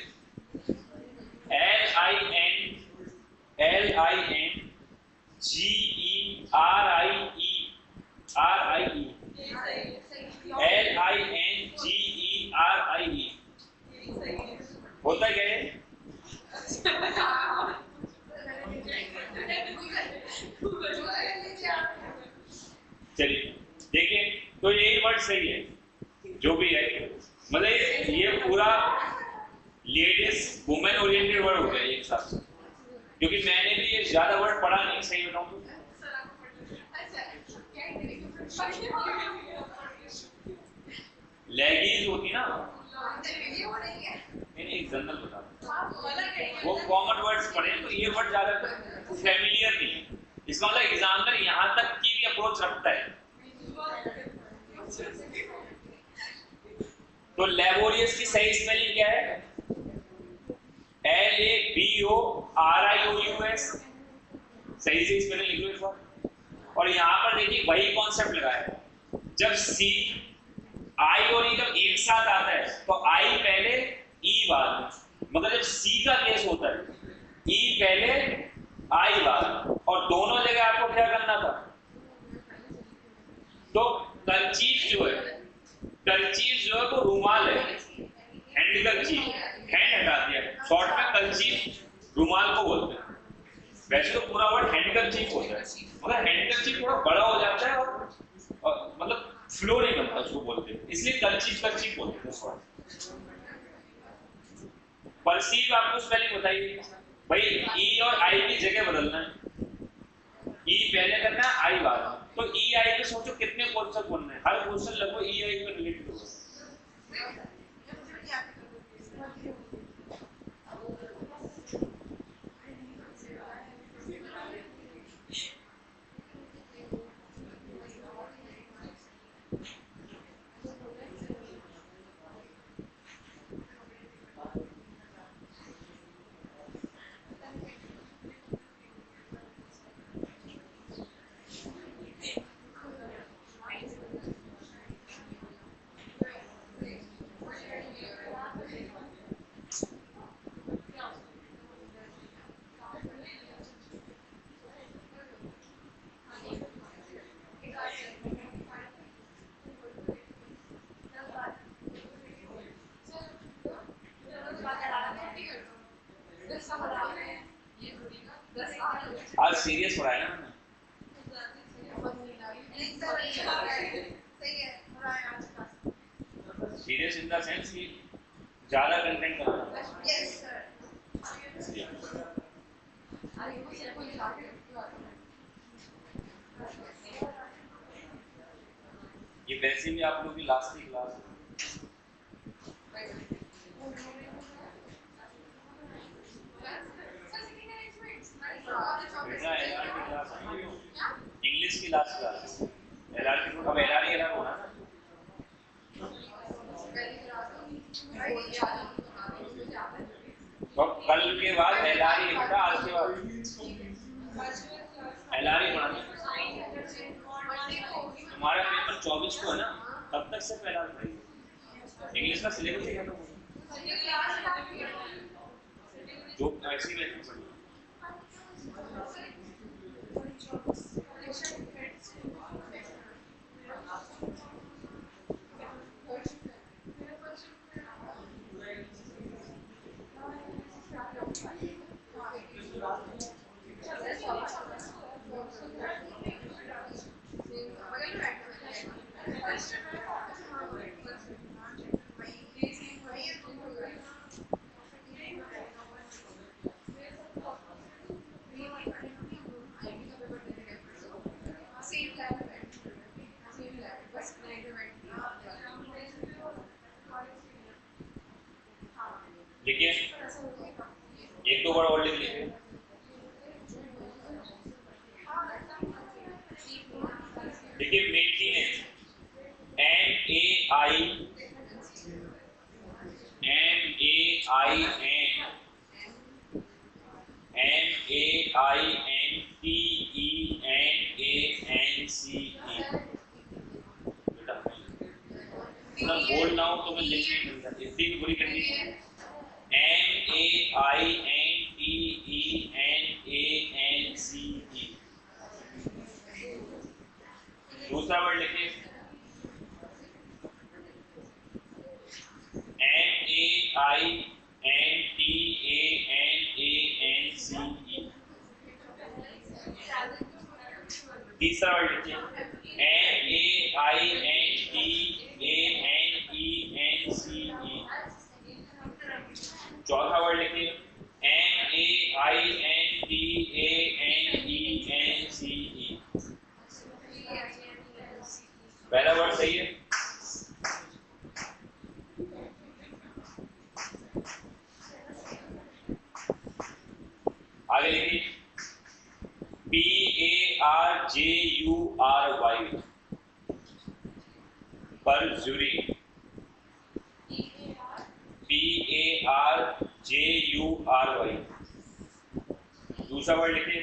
A: LINGERIE होता क्या है? चलिए देखिए, तो यही वर्ड सही है जो भी है। मतलब ये पूरा लेडीज वुमेन ओरिएंटेड वर्ड हो गया एक साथ, क्योंकि मैंने भी ये ज्यादा वर्ड पढ़ा नहीं, सही बताऊं तो। लेगीज होती ना, नहीं जनरल बता, वो कॉमन वर्ड्स पढ़े तो ये वर्ड ज्यादा फैमिलियर नहीं है। इसका मतलब एग्जामिनर यहाँ तक की भी अप्रोच रखता है। तो लेबोरियस की सही स्पेलिंग क्या है? LABORIOUS। सही से स्पेलिंग लिख लो इस बार। और यहाँ पर देखिए वही कॉन्सेप्ट लगा है, जब C I और E जब एक साथ आता है तो I पहले E बाद में, मगर जब सी का केस होता है ई पहले आई बाद और दोनों जगह आपको क्या करना था, तो कर्चीफ जो है वो रुमाल है, हैंड कर्चीफ, हैंड हटा दिया, शॉर्ट में कर्चीफ रुमाल को बोलते हैं। वैसे तो पूरा वर्ड हैंड कर्चीफ होता है, मगर हैंड कर्चीफ थोड़ा बड़ा हो जाता है और मतलब फ्लो नहीं बनता उसको बोलते हैं, इसलिए कर्चीफ बोलते हैं। परसीव आपको स्पेलिंग बताइए भाई, ई और आई की जगह बदलना है, ई पहले करना है आई बाद, तो ई आई पे सोचो कितने क्वेश्चन बनने हैं, हर क्वेश्चन लगभग ई आई पे रिलेटेड होगा। आज सीरियस पढ़ाया ना मैंने, सीरियस इन द सेंस कि ज्यादा कंटेंट कराना। ये वैसे भी आप लोगों की लास्ट की क्लास है, इंग्लिश की लास्ट क्लास, एलआरटी अब एलआरटी अलग होना ना, तो कल के बाद एलआरटी बेटा, आज के बाद एलआरटी पढ़ाना। तुम्हारा पेपर 24 को है ना, तब तक से पहला पढ़ेंगे, इंग्लिश का सिलेबस ही खत्म हो जो ऐसी वैसी पढ़ी। देखिए एक दो बार और लिख लीजिए, देखिए मेंटेनेंस बेटा बोल ना हो तो मैं लिख नहीं मिलता, इतनी बुरी कंडीशन। MEAINTENANCE, दूसरा वर्ड लिखिए MEAINTENANCE, तीसरा वर्ड लिखिए MEAINTENANCE, चौथा वर्ड लिखिए MAINTANENCE, पहला वर्ड सही है। आगे लिखिए PARJURY, परजुरी, PARJURY। दूसरा वर्ड लिखिए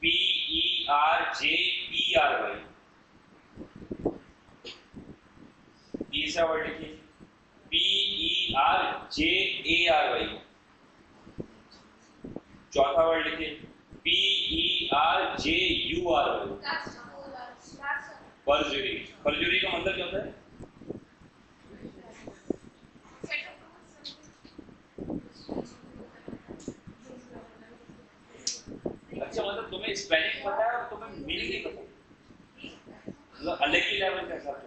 A: PERJPRY, तीसरा वर्ड लिखिए PERJARY, चौथा वर्ड लिखिए PERJURY, परजुरी। परजुरी का मतलब क्या होता है? अच्छा, मतलब तुम्हें स्पेलिंग पता है और तुम्हें मीनिंग नहीं पता, मतलब अलग ही लेवल का हिसाब है।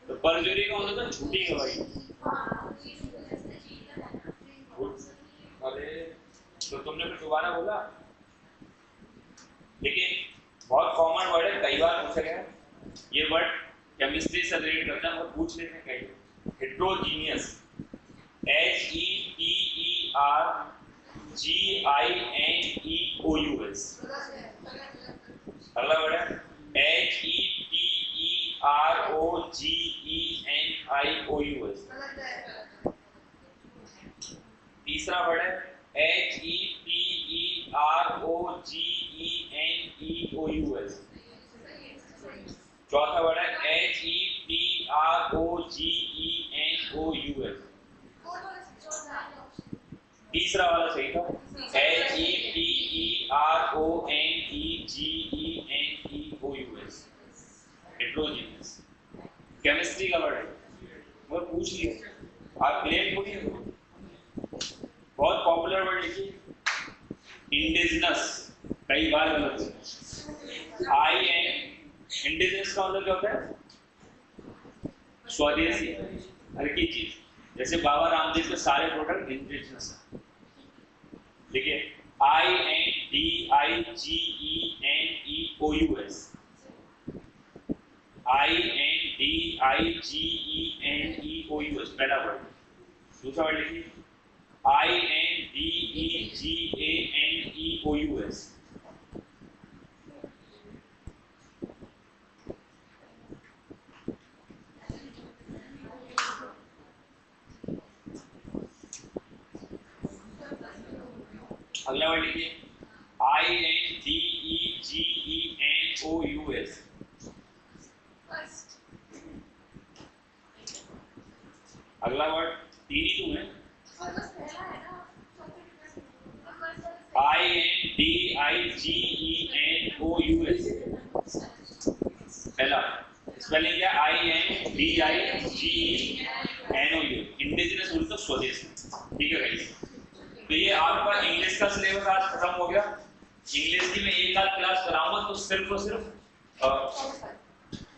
A: तो परजुरी का मतलब झूठी गवाही। अरे तो तुमने फिर दोबारा बोला। देखिए बहुत कॉमन वर्ड है, कई बार पूछा गया ये वर्ड, केमिस्ट्री से रिलेट करता है और पूछ लेते हैं कई। Heterogeneous, HETERGINEOUS। अगला वर्ड है HETEROGENIOUS। तीसरा वर्ड है HETEROGENEOUS। चौथा वर्ड है HETROGENOUS। तीसरा वाला सही था, HETERONEGENEOUS, हेट्रोजीनियस। केमिस्ट्री का वर्ड है, मैं पूछ लिया, आप क्लेम थोड़ी है। बहुत पॉपुलर वर्ड लिखिए इंडिजिनस, कई बार गलत है। इंडिजिनस का मतलब क्या होता है? स्वदेशी, हर की चीज। जैसे बाबा रामदेव के सारे प्रोडक्ट इंडिजिनस है। देखिए INDIGENEOUS, INDIGENEOUS पहला वर्ड। दूसरा वर्ड लिखिए INDEGANEOUS। अगला वर्ड लिखिए INDEGENOUS। अगला वर्ड तीन ही तुम है, INDIGENOUS। पहला स्पेलिंग क्या? INDIGENOUS, इंडिजिनस बोलते तो स्वदेशी। ठीक है गाइस, तो ये आपका इंग्लिश का सिलेबस आज खत्म हो गया। इंग्लिश की मैं एक आध क्लास कराऊंगा तो सिर्फ और सिर्फ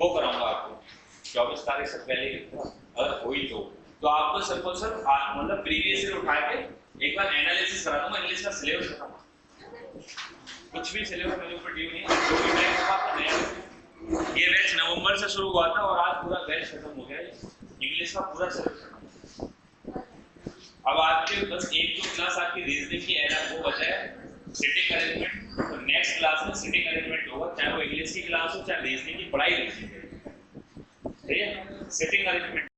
A: वो कराऊंगा आपको 24 तारीख से पहले, अगर हुई तो आपको सिर्फ और सिर्फ मतलब प्रीवियस ईयर उठा के एक बार एनालिसिस करा दूंगा। इंग्लिश का सिलेबस खत्म, कुछ भी सिलेबस मेरे ऊपर ड्यू नहीं है। जो भी बैच होगा आपका नया, ये बैच नवंबर से शुरू हुआ था और आज पूरा बैच खत्म हो गया है। इंग्लिश का पूरा सिलेबस खत्म। अब आपके बस एक दो क्लास आपकी रीजनिंग की एरर वो बचा है, सिटिंग अरेंजमेंट। तो नेक्स्ट क्लास में सिटिंग अरेंजमेंट होगा, चाहे वो इंग्लिश की क्लास हो चाहे रीजनिंग की पढ़ाई रीजनिंग है, ठीक है। Sitting arrangement